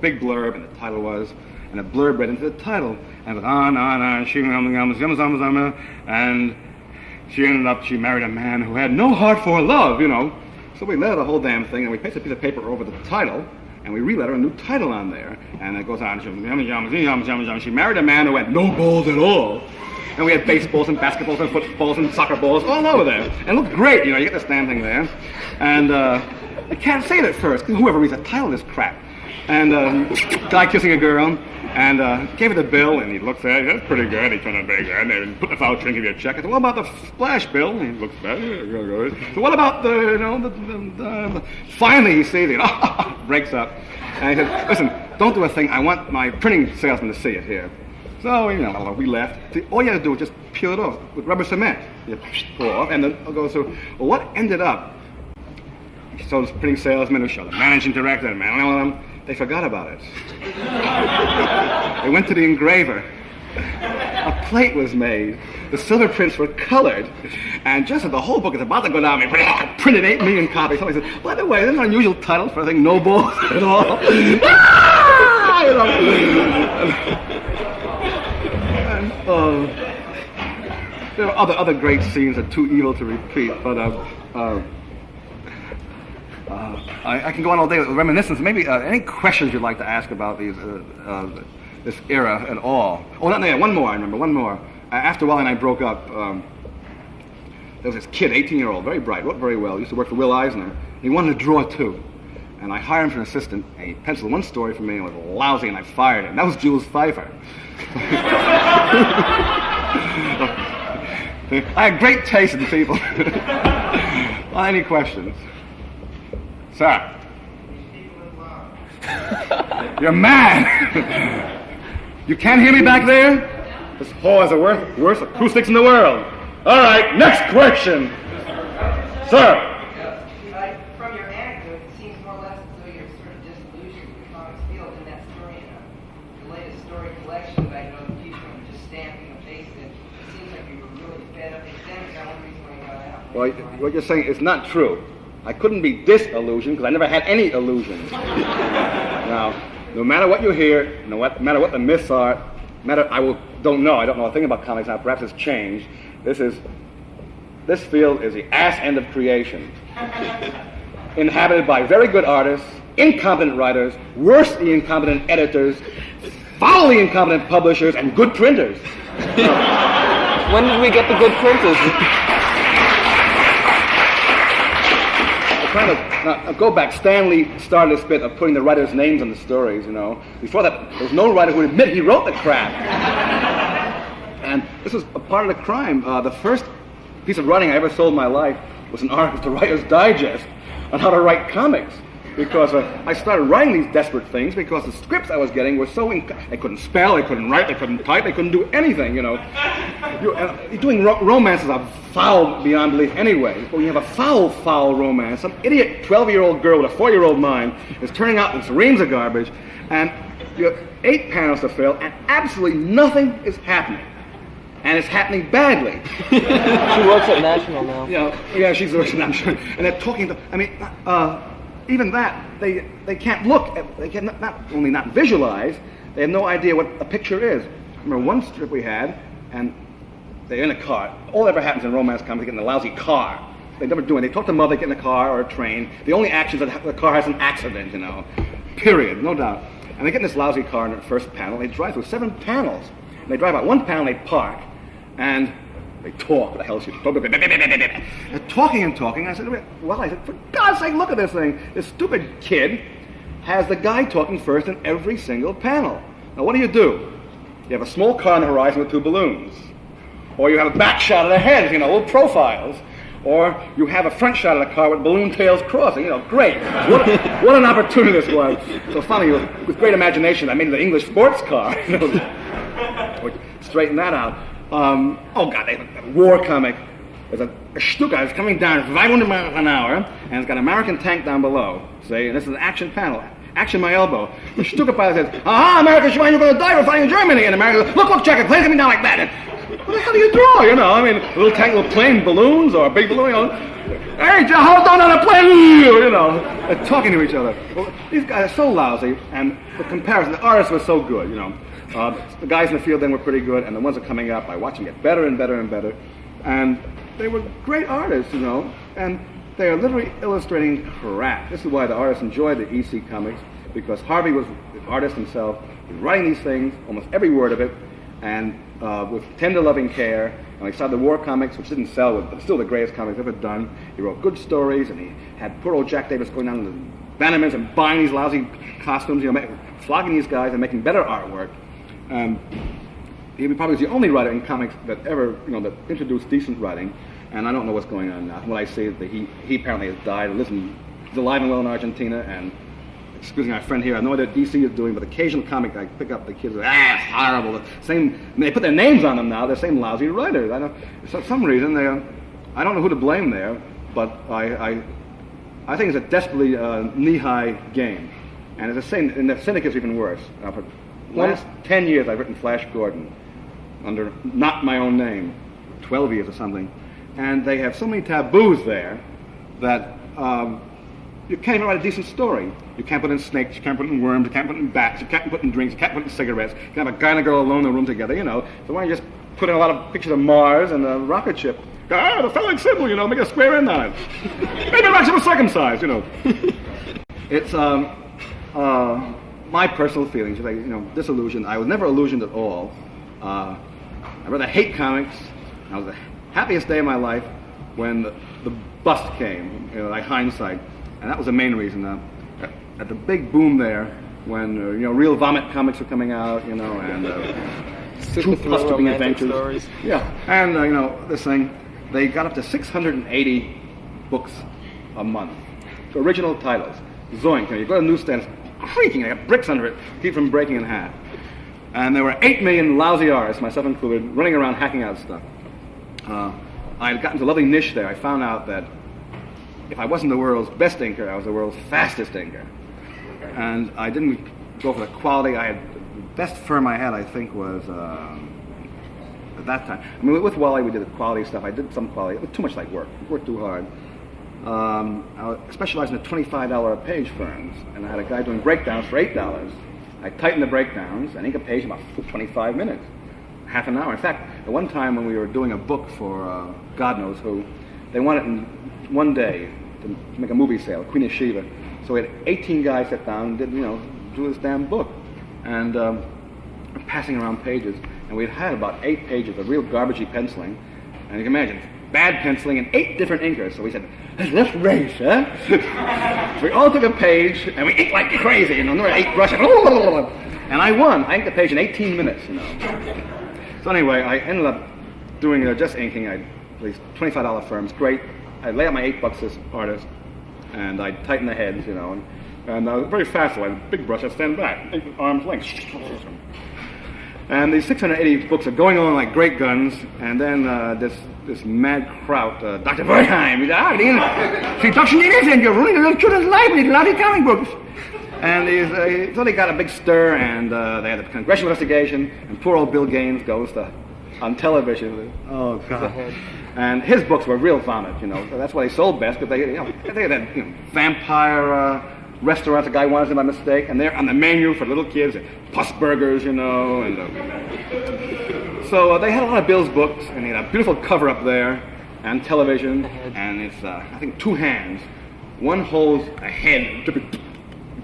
big blurb, and the title was, and the blurb read into the title, and it was and she ended up, she married a man who had no heart for love, you know. So we let the whole damn thing, and we pasted a piece of paper over the title, and we re-letter a new title on there, and it goes on, she married a man who had no balls at all. And we had baseballs and basketballs and footballs and soccer balls all over there. And it looked great, you know, you get this damn thing there. And you can't say it at first, because whoever reads the title of this crap. And guy kissing a girl, and gave it a bill, and he looks at it, that's pretty good, he turned out very good, and put the voucher and give you a check. I said, what about the splash bill? And he looks at it, so what about the finally he sees it, breaks up. And he said, listen, don't do a thing, I want my printing salesman to see it here. So, you know, we left. All you had to do was just peel it off with rubber cement. You pull it off, and then it goes through. Well, what ended up? So this printing salesman who showed the managing director, and they forgot about it. They went to the engraver. A plate was made. The silver prints were colored. And just as the whole book is about to go down, we printed 8 million copies. Somebody said, by the way, there's an unusual title for a thing, no balls at all. You know. There are other great scenes that are too evil to repeat, but I can go on all day with reminiscence. Maybe any questions you'd like to ask about these this era at all. Oh, not there. One more. I remember. One more. After Wally and I broke up, there was this kid, 18-year-old, very bright, wrote very well. He used to work for Will Eisner. He wanted to draw too. And I hired him for an assistant, and he penciled one story for me, and it was lousy, and I fired him. That was Jules Pfeiffer. I had great taste in people. Well, any questions? Sir? You're mad! You can't hear me back there? This hall has the worst acoustics in the world. All right, next question. Sir? From your anecdote, it seems more or less as though you're sort of disillusioned with the comics field in that story. The latest story collection that I know the people are just stamping and pasting. It seems like you were really fed up. Is that one reason why you got out? Well, what you're saying is not true. I couldn't be disillusioned because I never had any illusions. Now, no matter what you hear, no matter what the myths are, don't know a thing about comics now. Perhaps it's changed. This field is the ass end of creation, inhabited by very good artists, incompetent writers, worstly incompetent editors, foully incompetent publishers, and good printers. When did we get the good printers? Now, go back. Stan Lee started this bit of putting the writers' names on the stories, you know. Before that, there was no writer who would admit he wrote the crap. And this was a part of the crime. The first piece of writing I ever sold in my life was an article to Writer's Digest on how to write comics. Because I started writing these desperate things because the scripts I was getting were so they couldn't spell, they couldn't write, they couldn't type, they couldn't do anything, you know. Doing romances are foul beyond belief anyway. But when you have a foul romance, some idiot 12-year-old girl with a 4-year-old mind is turning out this reams of garbage, and you have 8 panels to fill, and absolutely nothing is happening. And it's happening badly. She works at National now. Yeah, she's working, I'm sure. And they're talking even that, they can't look at, they can not only not visualize, they have no idea what a picture is. I remember one strip we had, and they're in a car. All that ever happens in romance comics, they get in a lousy car. They never do it. They talk to mother, they get in a car or a train. The only action is that the car has an accident, you know. Period, no doubt. And they get in this lousy car in the first panel, they drive through 7 panels. And they drive out one panel, they park, and they talk. What the hell is she talking? They're talking and talking. I said, for God's sake, look at this thing. This stupid kid has the guy talking first in every single panel. Now, what do? You have a small car on the horizon with 2 balloons. Or you have a back shot of the head, you know, little profiles. Or you have a front shot of the car with balloon tails crossing. You know, great. What an opportunity this was. So finally, with great imagination, I made it an English sports car. You know, straighten that out. They have a war comic. There's a Stuka is coming down 500 miles an hour, and it's got an American tank down below. See, and this is an action panel. Action my elbow. The Stuka pilot says, America, you're going to die, we're fighting in Germany. And America goes, look, check it, plane's coming down like that. And, what the hell do you draw, you know? I mean, a little tank, little plane, balloons, or a big balloon, you know. Hey, hold on a plane, you know. They're talking to each other. Well, these guys are so lousy, and the comparison, the artists were so good, you know. The guys in the field then were pretty good, and the ones that are coming up, I watch them get better and better and better. And they were great artists, you know, and they are literally illustrating crap. This is why the artists enjoyed the EC comics, because Harvey was the artist himself. He was writing these things, almost every word of it, and with tender, loving care. And he started the war comics, which didn't sell, but still the greatest comics ever done. He wrote good stories, and he had poor old Jack Davis going down to the Bannermans and buying these lousy costumes, you know, flogging these guys and making better artwork. He probably was the only writer in comics that ever, you know, that introduced decent writing, and I don't know what's going on now. What I see is that he apparently has died. He's alive and well in Argentina, and excuse my friend here, I know what DC is doing, but occasional comic I pick up, the kids are, it's horrible. The same, they put their names on them now, they're same lousy writers. For some reason, I don't know who to blame there, but I think it's a desperately knee-high game. And it's the same, and the Cynic is even worse. For the last 10 years, I've written Flash Gordon under not my own name, 12 years or something. And they have so many taboos there that you can't even write a decent story. You can't put in snakes, you can't put in worms, you can't put in bats, you can't put in drinks, you can't put in cigarettes. You can have a guy and a girl alone in a room together, you know. So why don't you just put in a lot of pictures of Mars and a rocket ship? The phallic symbol, you know, make a square end on it. Maybe Max was circumcised, you know. It's, my personal feelings, like, disillusioned. I was never illusioned at all. I rather hate comics. I was the happiest day of my life when the bust came, like hindsight, and that was the main reason. At the big boom there, when real vomit comics were coming out, and Super plus thrill romantic adventures. stories. Yeah, and this thing, they got up to 680 books a month, original titles. Zoink! You go to the newsstand, it's creaking, I got bricks under it, keep from breaking in half. And there were 8 million lousy artists, myself included, running around hacking out stuff. I had gotten to a lovely niche there. I found out that if I wasn't the world's best inker, I was the world's fastest inker. And I didn't go for the quality. The best firm I had, I think, was at that time. I mean, with Wally, we did the quality stuff. I did some quality. It was too much like work. I worked too hard. I specialized in the $25 a page firms, and I had a guy doing breakdowns for $8. I tightened the breakdowns and ink a page in about 25 minutes, half an hour. In fact, at one time when we were doing a book for God knows who, they wanted in one day to make a movie sale, Queen of Sheba. So we had 18 guys sit down and did, do this damn book, and passing around pages. And we'd had about 8 pages of real garbagey penciling, and you can imagine bad penciling and 8 different inkers. So we said, let's race, huh? So we all took a page and we inked like crazy, there were 8 brushes, and I won. I inked the page in 18 minutes, So anyway, I ended up doing just inking. These $25 firms, great. I lay out my $8 as artist, and I tighten the heads, and very fast. So I had a big brush. I stand back, arm's length. And these 680 books are going on like great guns, and then this mad kraut, Dr. Wertheim, he doesn't need anything, you're ruining a little children's life with these lousy comic books. And so they got a big stir, and they had a congressional investigation, and poor old Bill Gaines goes on television. Oh, God. And his books were real vomit, so that's why they sold best, because they had vampire restaurants a guy wanted them by mistake, and they're on the menu for little kids, Puss Burgers, and so they had a lot of Bill's books, and he had a beautiful cover up there, and television, and it's, I think, 2 hands. One holds a head,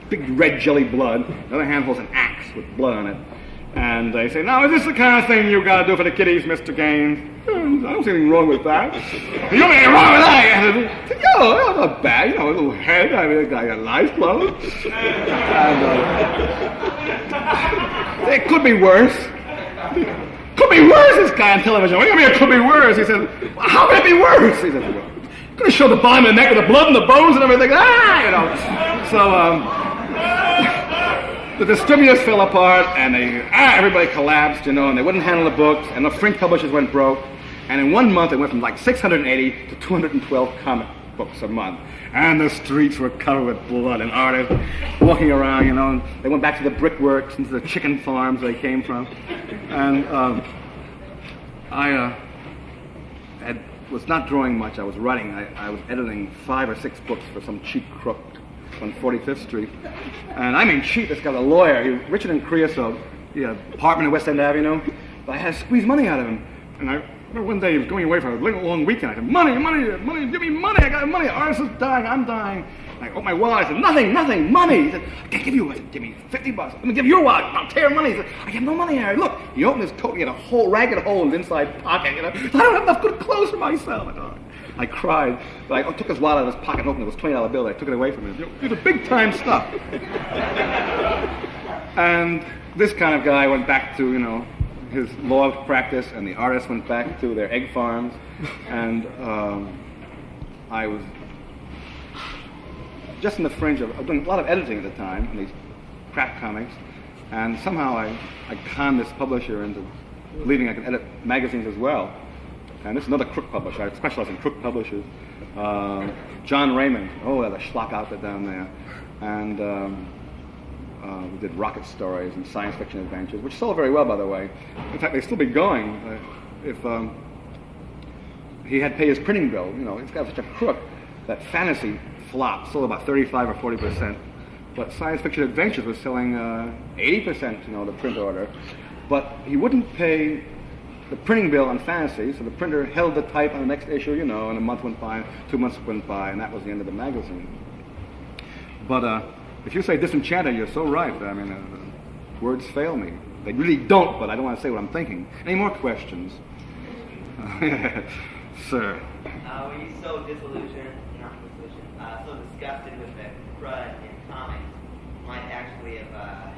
big red jelly blood, the other hand holds an axe with blood on it. And they say, now, is this the kind of thing you got to do for the kiddies, Mr. Gaines? I don't see anything wrong with that. You don't see anything wrong with that? I said, no, that's not bad. A little head. I mean, I got nice clothes. And it could be worse. Could be worse, this guy on television. What do you mean it could be worse? He said, well, how can it be worse? He said, well, going to show the bottom of the neck with the blood and the bones and everything. So, the distributors fell apart, and everybody collapsed, and they wouldn't handle the books, and the French publishers went broke, and in 1 month it went from like 680 to 212 comic books a month, and the streets were covered with blood and artists walking around, and they went back to the brickworks and to the chicken farms they came from, and I was not drawing much. I was writing. I was editing 5 or 6 books for some cheap crook on 45th Street. And I mean cheap, this guy's a lawyer. Richard and Creosote, he had an apartment in West End Avenue. But I had to squeeze money out of him. And I remember one day he was going away for a long weekend. I said, money, give me money. I got money. The artist is dying, I'm dying. And I opened my wallet. I said, nothing, money. He said, I can't give you. I said, give me $50. Let me give you your wallet. I'll tear money. He said, I have no money, Harry. Look, he opened his coat. He had a whole ragged hole in his inside pocket. I don't have enough good clothes for myself. I cried, but I took his wallet out of his pocket and opened it. It was a $20 bill. I took it away from him. It was big time stuff. And this kind of guy went back to, his law practice, and the artists went back to their egg farms. And I was just in the fringe of doing a lot of editing at the time in these crap comics. And somehow I conned this publisher into believing I could edit magazines as well. And this is another crook publisher. I specialize in crook publishers. John Raymond. Oh, there's a schlock outfit down there. And we did rocket stories and science fiction adventures, which sold very well, by the way. In fact, they'd still be going if he had to pay his printing bill. This guy was such a crook that fantasy flopped, sold about 35 or 40%. But science fiction adventures was selling 80%, the print order. But he wouldn't pay the printing bill on fantasy, so the printer held the type on the next issue, and a month went by, 2 months went by, and that was the end of the magazine. But if you say disenchanted, you're so right. I mean, words fail me. They really don't, but I don't want to say what I'm thinking. Any more questions? Sir. Were you so so disgusted with the crud in comics, might actually have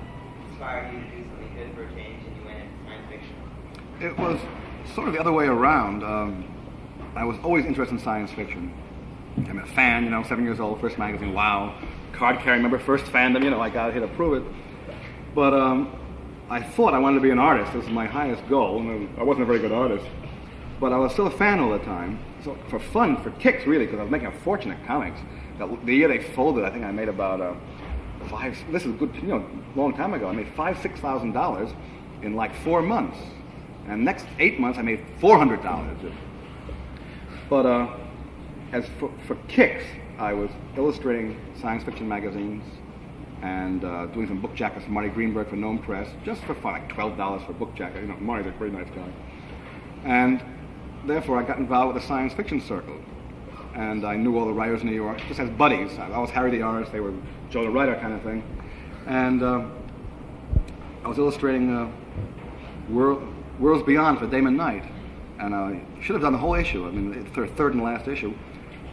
inspired you to do something good for a change, and you went into science fiction? It was sort of the other way around. I was always interested in science fiction. I'm a fan, 7 years old, first magazine, wow. Card carrying member, first fandom, I got here to prove it. But I thought I wanted to be an artist. This was my highest goal. I wasn't a very good artist. But I was still a fan all the time. So for fun, for kicks, really, because I was making a fortune at comics. The year they folded, I think I made about this is a good, long time ago. I made $5,000-$6,000 in like 4 months. And next 8 months, I made $400. But as for kicks, I was illustrating science fiction magazines and doing some book jackets for Marty Greenberg for Gnome Press, just for fun, like $12 for a book jacket. Marty's a very nice guy. And therefore, I got involved with the science fiction circle. And I knew all the writers in New York, just as buddies. I was Harry the artist, they were Joe the writer kind of thing. And I was illustrating Worlds Beyond for Damon Knight. And I should have done the whole issue. I mean, the third and last issue.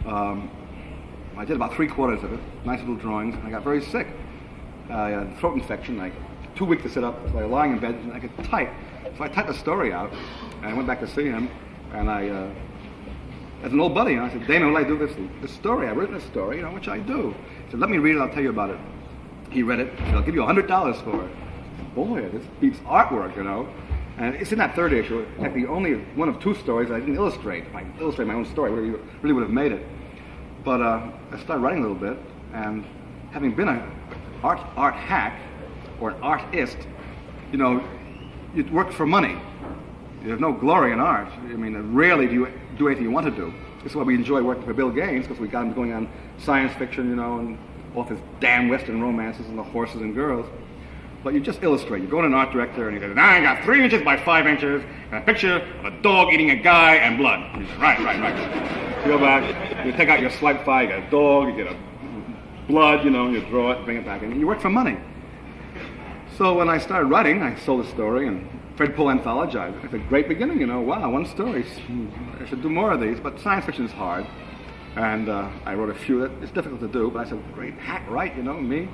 I did about 3/4 of it, nice little drawings, and I got very sick. I had throat infection, like 2 weeks to sit up, so I was lying in bed, and I could type. So I typed a story out, and I went back to see him, and as an old buddy, I said, Damon, what do I do with this story? I've written this story, what should I do? He said, let me read it, I'll tell you about it. He read it, he said, I'll give you $100 for it. Boy, this beats artwork, And it's in that third issue. In fact, the only one of 2 stories I didn't illustrate. If I illustrated my own story, I really would have made it. But I started writing a little bit, and having been an art hack or an artist, you work for money. There's no glory in art. I mean, rarely do you do anything you want to do. This is why we enjoy working for Bill Gaines, because we got him going on science fiction, and off his damn Western romances and the horses and girls. But you just illustrate. You go to an art director and he says, now I got 3 inches by 5 inches, and a picture of a dog eating a guy and blood. And you say, right. You go back, you take out your swipe file, you get a dog, you get a blood, you draw it, bring it back, and you work for money. So when I started writing, I sold the story, and Fred Poole anthologized. It's a great beginning, wow, 1 story. I should do more of these, but science fiction is hard. And I wrote a few that it's difficult to do, but I said, great hack, right, me.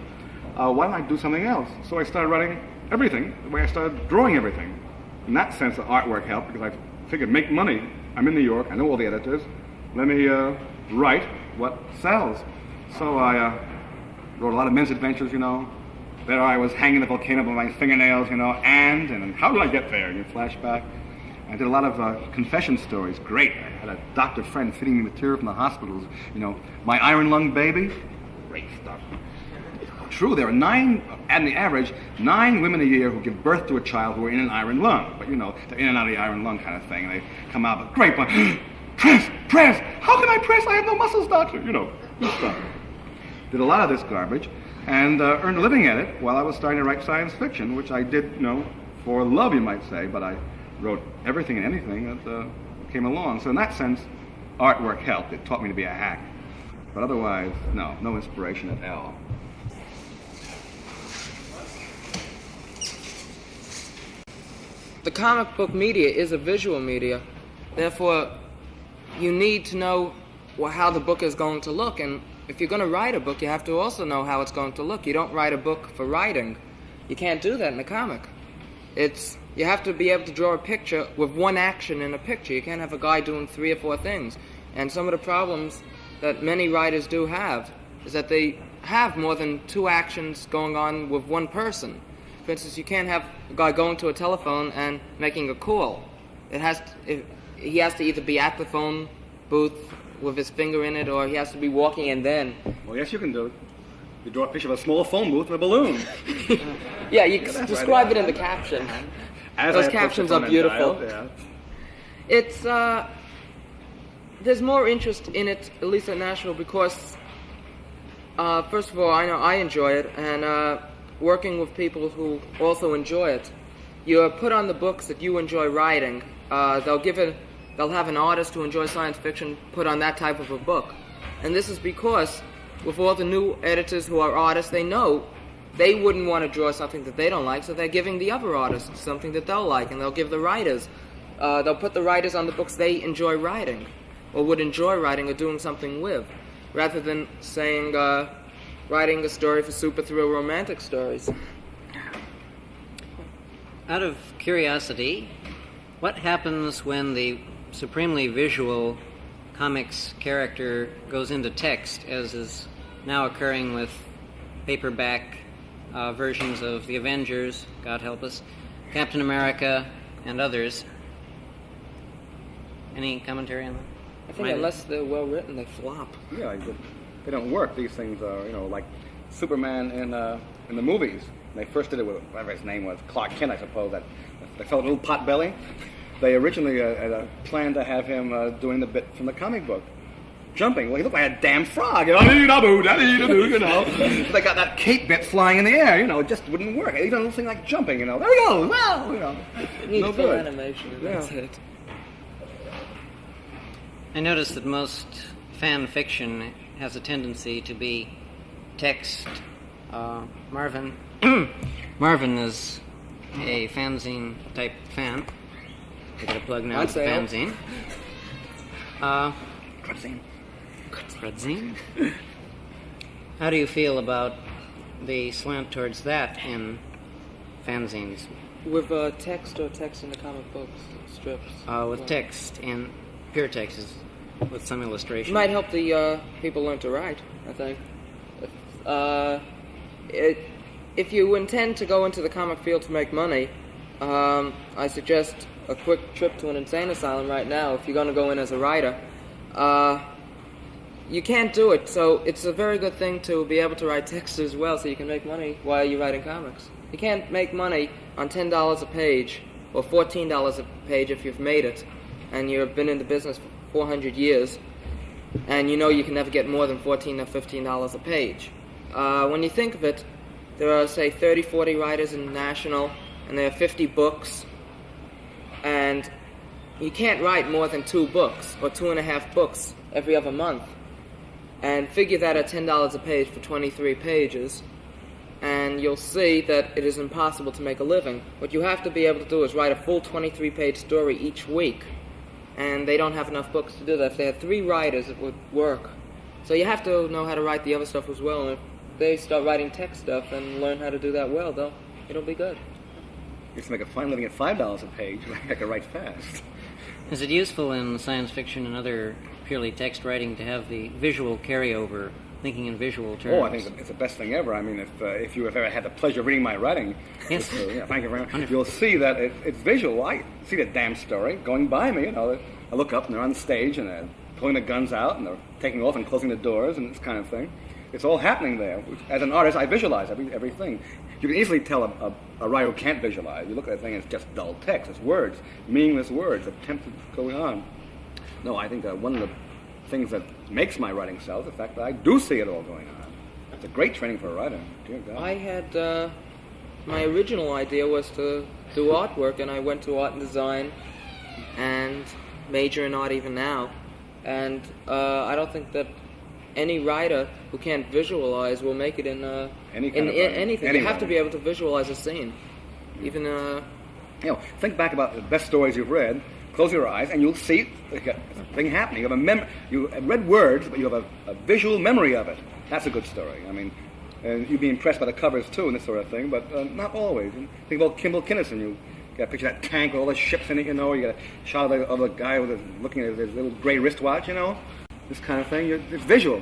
Why don't I do something else? So I started writing everything, the way I started drawing everything. In that sense, the artwork helped, because I figured, make money. I'm in New York, I know all the editors. Let me write what sells. So I wrote a lot of men's adventures, There I was hanging the volcano by my fingernails, and how did I get there? And you flash back. I did a lot of confession stories. Great. I had a doctor friend feeding me material from the hospitals. My iron lung baby. Great stuff. True, there are 9, on the average, 9 women a year who give birth to a child who are in an iron lung. But, they're in and out of the iron lung kind of thing. And they come out, but great, but press. How can I press? I have no muscles, doctor. This stuff. Did a lot of this garbage. And earned a living at it while I was starting to write science fiction, which I did, for love, you might say, but I wrote everything and anything that came along. So in that sense, artwork helped. It taught me to be a hack. But otherwise, no inspiration at all. The comic book media is a visual media. Therefore, you need to know how the book is going to look, and if you're going to write a book, you have to also know how it's going to look. You don't write a book for writing. You can't do that in a comic. You have to be able to draw a picture with 1 action in a picture. You can't have a guy doing 3 or 4 things. And some of the problems that many writers do have is that they have more than 2 actions going on with 1 person. For instance, you can't have a guy going to a telephone and making a call. He has to either be at the phone booth with his finger in it, or he has to be walking and then. Well, yes, you can do it. You draw a picture of a small phone booth with a balloon. Yeah, you describe it in the caption. Those captions are beautiful. Yeah. It's there's more interest in it, at least at Nashville, because first of all, I know I enjoy it, and working with people who also enjoy it, you're put on the books that you enjoy writing. They'll have an artist who enjoys science fiction put on that type of a book. And this is because with all the new editors who are artists, they know they wouldn't want to draw something that they don't like, so they're giving the other artists something that they'll like, and they'll give the writers. They'll put the writers on the books they enjoy writing, or would enjoy writing or doing something with, rather than saying, writing a story for super thrill romantic stories. Out of curiosity, what happens when the supremely visual comics character goes into text, as is now occurring with paperback versions of the Avengers, God help us, Captain America, and others? Any commentary on that? I think unless they're well written, they flop. Yeah, they don't work. These things are, like Superman in the movies. They first did it with whatever his name was, Clark Kent, I suppose. That fellow, little pot belly. They originally had planned to have him doing the bit from the comic book, jumping. Well, he looked like a damn frog, They got that cape bit flying in the air, It just wouldn't work. Even a little thing like jumping, There we go. Well, It needs no full good. animation. That's it. I noticed that most fan fiction has a tendency to be text. Marvin is a fanzine type fan. I got a plug now. I'd It's a say fanzine. Cradzine. How do you feel about the slant towards that in fanzines? With text or text in the comic books, strips? With text and pure text with some illustration. It might help the people learn to write, I think. If you intend to go into the comic field to make money, I suggest a quick trip to an insane asylum right now if you're going to go in as a writer. You can't do it, so it's a very good thing to be able to write text as well so you can make money while you're writing comics. You can't make money on $10 a page or $14 a page if you've made it and you've been in the business for 400 years and you know you can never get more than $14 or $15 a page. When you think of it, there are, say, 30, 40 writers in National, and there are 50 books, and you can't write more than 2 books or 2.5 books every other month. And figure that at $10 a page for 23 pages, and you'll see that it is impossible to make a living. What you have to be able to do is write a full 23-page story each week, and they don't have enough books to do that. If they had 3 writers, it would work. So you have to know how to write the other stuff as well, and if they start writing text stuff and learn how to do that well, it'll be good. Used to make a fine living at $5 a page. I could write fast. Is it useful in science fiction and other purely text writing to have the visual carryover, thinking in visual terms? Oh, I think it's the best thing ever. I mean, if you have ever had the pleasure of reading my writing, yes. Thank you very much. You'll see that it's visual. I see the damn story going by me. I look up and they're on the stage and they're pulling the guns out and they're taking off and closing the doors and this kind of thing. It's all happening there. As an artist, I visualize everything. You can easily tell a writer who can't visualize. You look at a thing, it's just dull text. It's words, meaningless words, attempted going on. No, I think one of the things that makes my writing sell is the fact that I do see it all going on. It's a great training for a writer. Dear God. I had, my original idea was to do artwork, and I went to art and design and major in art even now. And I don't think that any writer who can't visualize will make it in anything. Anywhere. You have to be able to visualize a scene. Even think back about the best stories you've read. Close your eyes, and you'll see a thing happening. You have read words, but you have a visual memory of it. That's a good story. I mean, and you'd be impressed by the covers too, and this sort of thing. But not always. And think about Kimball Kinnison. You got a picture of that tank with all the ships in it. You got a shot of the guy looking at his little gray wristwatch. This kind of thing. It's visual.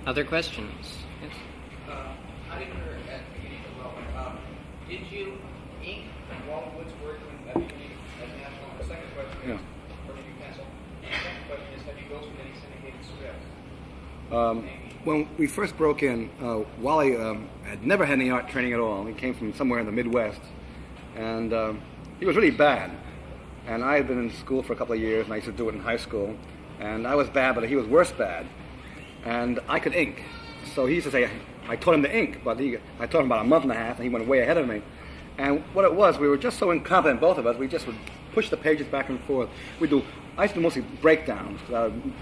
Other questions? Yes. I didn't hear at the beginning of the development. Did you ink Wally Wood's work at the beginning as National? The second question is, or did you pencil? The second question is, have you go through any syndicated scripts? When we first broke in, Wally had never had any art training at all. He came from somewhere in the Midwest, and he was really bad. And I had been in school for a couple of years, and I used to do it in high school. And I was bad, but he was worse bad. And I could ink. So he used to say, I taught him to ink, but I taught him about a month and a half, and he went way ahead of me. And what it was, we were just so incompetent, both of us, we just would push the pages back and forth. We'd do I used to do mostly breakdowns. One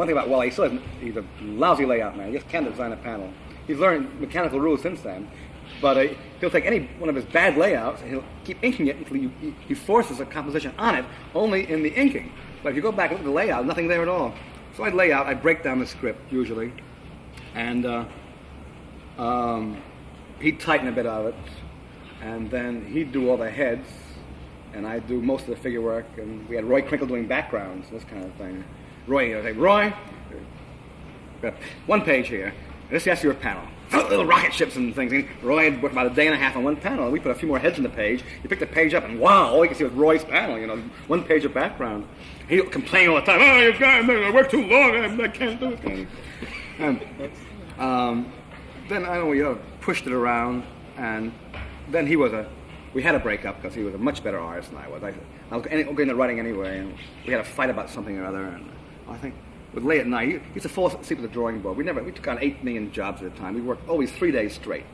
thing about Wally, he's a lousy layout man. He just can't design a panel. He's learned mechanical rules since then. But he'll take any one of his bad layouts and he'll keep inking it until he forces a composition on it only in the inking. But if you go back and look at the layout, nothing there at all. So I'd lay out, I'd break down the script usually, and he'd tighten a bit of it, and then he'd do all the heads, and I'd do most of the figure work, and we had Roy Crinkle doing backgrounds, this kind of thing. Roy, I'd say, Roy, one page here, let's ask you a panel. Little rocket ships and things. And Roy had worked about a day and a half on one panel, and we put a few more heads on the page. You pick the page up, and wow, all you can see was Roy's panel, one page of background. He'll complain all the time, oh, you guys, I work too long, I can't do it. And then, I don't know, we pushed it around, and then we had a breakup because he was a much better artist than I was. I was getting into writing anyway, and we had a fight about something or other, and I think it was late at night. He used to fall asleep at the drawing board. We took on 8 million jobs at a time. We worked always 3 days straight,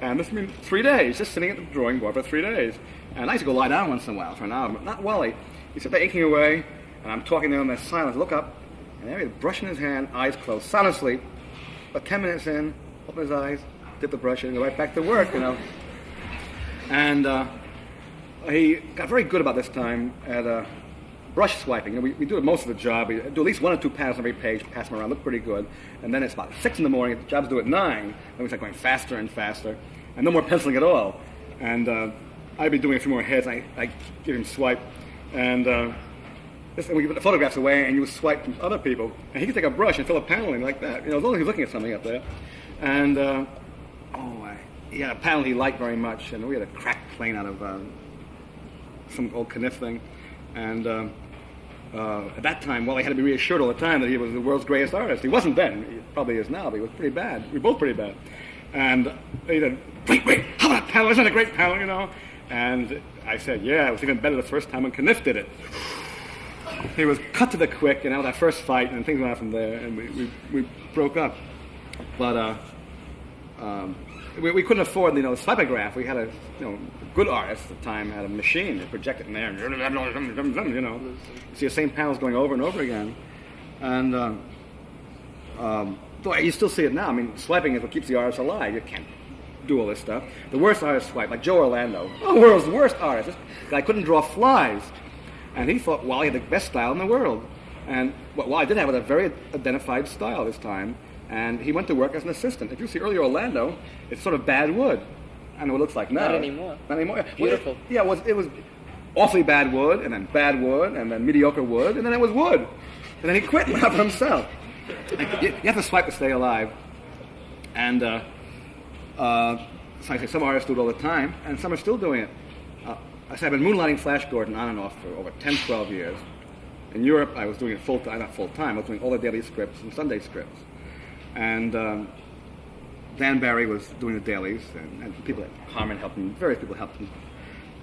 and this means 3 days, just sitting at the drawing board for 3 days. And I used to go lie down once in a while for an hour, but not Wally. He'd sit there inking away, and I'm talking to him in silence, look up, and there he had a brush in his hand, eyes closed, sound asleep. About 10 minutes in, open his eyes, dip the brush in, and go right back to work, And he got very good about this time at brush swiping. We do most of the job. We do at least 1 or 2 panels on every page, pass them around, look pretty good. And then it's about 6 in the morning, the job's due at 9, and we start going faster and faster, and no more penciling at all. And I'd be doing a few more heads, I give him swipe, and we put the photographs away, and you swipe from other people, and he could take a brush and fill a panel in like that, as long as he's looking at something up there. And he had a panel he liked very much, and we had a cracked plane out of some old Kniff thing, and at that time, Wally had to be reassured all the time that he was the world's greatest artist. He wasn't then, he probably is now, but he was pretty bad. We were both pretty bad. And he said, wait, how about that panel? Isn't it a great panel, And I said, yeah, it was even better the first time when Kniff did it. He was cut to the quick, and out of that first fight, and things went out from there, and we broke up. But we couldn't afford, the swipograph. We had a good artist at the time had a machine that projected in there, and you see the same panels going over and over again. And you still see it now. I mean, swiping is what keeps the artist alive. You can't do all this stuff. The worst artist swipe, like Joe Orlando, the world's worst artist. This guy couldn't draw flies, and he thought Wally had the best style in the world. And what Wally did have was a very identified style this time. And he went to work as an assistant. If you see earlier Orlando, it's sort of bad wood. I don't know what it looks like now. Not anymore. Not anymore. Beautiful. It was awfully bad wood, and then bad wood, and then mediocre wood, and then it was wood. And then he quit and went out for himself. You have to swipe to stay alive. And so I say some artists do it all the time, and some are still doing it. I said I've been moonlighting Flash Gordon on and off for over 10, 12 years. In Europe, I was doing it not full-time. I was doing all the daily scripts and Sunday scripts. And Dan Barry was doing the dailies, and people, Harmon helped him, various people helped him.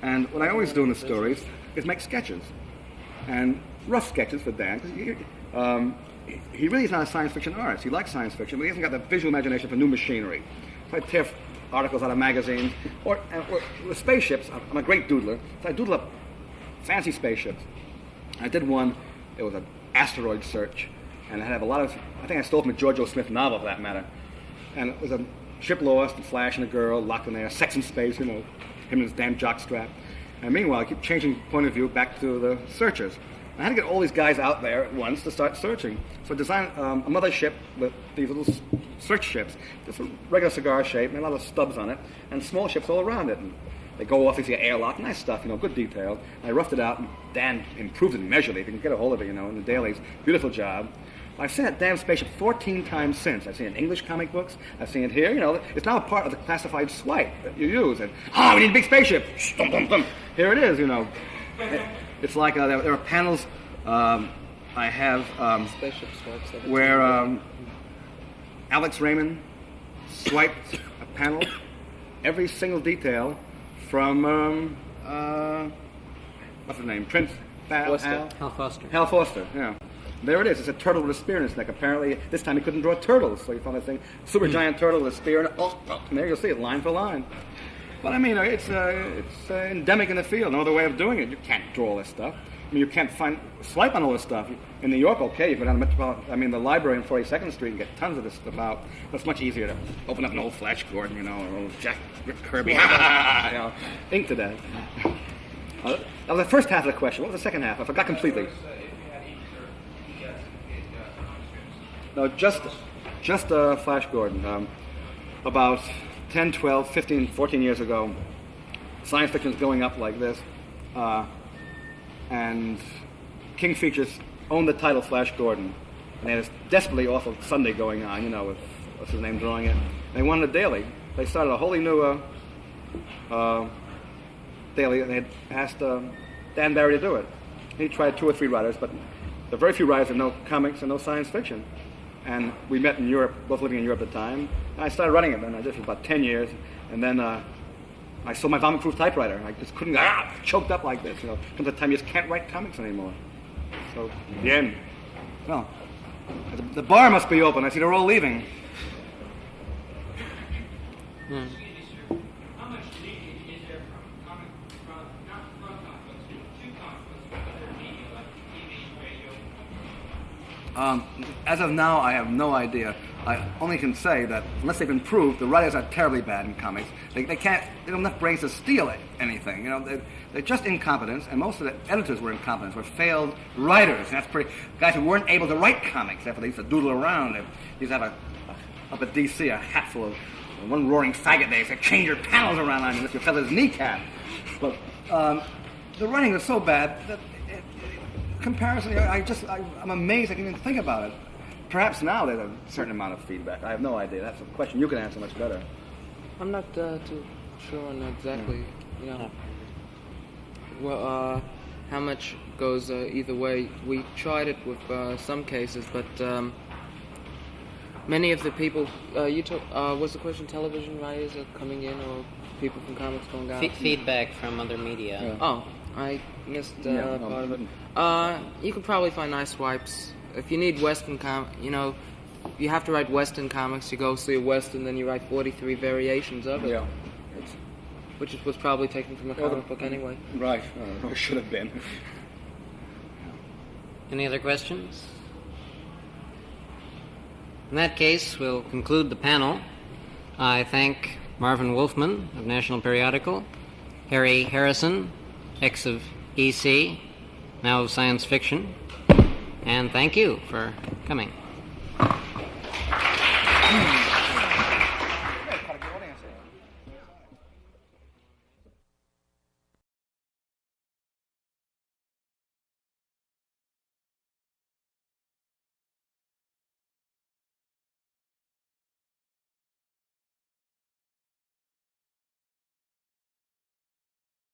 And what I always do in the stories is make sketches, and rough sketches for Dan, because he really is not a science fiction artist. He likes science fiction, but he hasn't got the visual imagination for new machinery. So I tear articles out of magazines, or with spaceships. I'm a great doodler, so I doodle up fancy spaceships. I did one, it was an asteroid search, and it had a lot of, I think I stole from a George O. Smith novel for that matter. And it was a ship lost, and Flash and a girl locked in there, sex in space, him and his damn jockstrap. And meanwhile, I keep changing point of view back to the searchers. I had to get all these guys out there at once to start searching. So I designed a mothership with these little search ships, just a regular cigar shape, and a lot of stubs on it, and small ships all around it. And they go off, you see an airlock, nice stuff, good detail. And I roughed it out, and Dan improved it immeasurably. If you can get a hold of it, in the dailies, beautiful job. I've seen that damn spaceship 14 times since. I've seen it in English comic books. I've seen it here. It's now a part of the classified swipe that you use. And, we need a big spaceship. Here it is, It's like there are panels I have Spaceship swipes. where Alex Raymond swiped a panel, every single detail from, what's his name? Prince Hal Foster. Hal Foster, yeah. There it is. It's a turtle with a spear in its neck. Apparently, this time he couldn't draw turtles, so he found this thing, super giant turtle with a spear, and there you'll see it, line for line. But I mean, it's endemic in the field. No other way of doing it. You can't draw all this stuff. mean, you can't swipe on all this stuff. In New York, okay, you go down the library on 42nd Street and get tons of this stuff out. But it's much easier to open up an old Flash Gordon, you know, or old Jack Kirby, you know, ink to death. That was the first half of the question. What was the second half? I forgot completely. No, just Flash Gordon. About 10, 12, 15, 14 years ago, science fiction is going up like this. And King Features owned the title Flash Gordon. And they had this desperately awful Sunday going on, you know, with, what's his name, drawing it. And they wanted a daily. They started a wholly new daily, and they had asked Dan Barry to do it. He tried 2 or 3 writers, but the very few writers had no comics and no science fiction. And we met in Europe, both living in Europe at the time. And I started running it, and I did it for about 10 years. And then I sold my vomit-proof typewriter. I just couldn't, choked up like this, you know. Comes a time you just can't write comics anymore. So, in the end, well, the bar must be open. I see they're all leaving. Excuse me, sir. How much leakage is there from not from comic books, to comic books, but other media like TV, radio? As of now, I have no idea. I only can say that unless they've been proved, the writers are terribly bad in comics. They don't have enough brains to steal anything. You know, they're just incompetence, and most of the editors were incompetents, were failed writers. And that's guys who weren't able to write comics. Therefore, they used to doodle around. They used to have up at D.C. a hat full of one roaring faggot. They used to change your panels around on you with your feather's kneecap. But the writing was so bad that comparison, I'm amazed I can even think about it. Perhaps now there's a certain amount of feedback. I have no idea. That's a question you can answer much better. I'm not too sure on exactly, you know, well, how much goes either way. We tried it with some cases, but many of the people was the question television writers are coming in or people from comics going out? Feedback from other media. Yeah. Oh, I missed part of it. You could probably find nice swipes. If you need Western you know, you have to write Western comics. You go see a Western, then you write 43 variations of it. Yeah. Which was probably taken from a comic book anyway. Right. It should have been. Any other questions? In that case, we'll conclude the panel. I thank Marvin Wolfman of National Periodical, Harry Harrison, ex of EC, now of Science Fiction, and thank you for coming.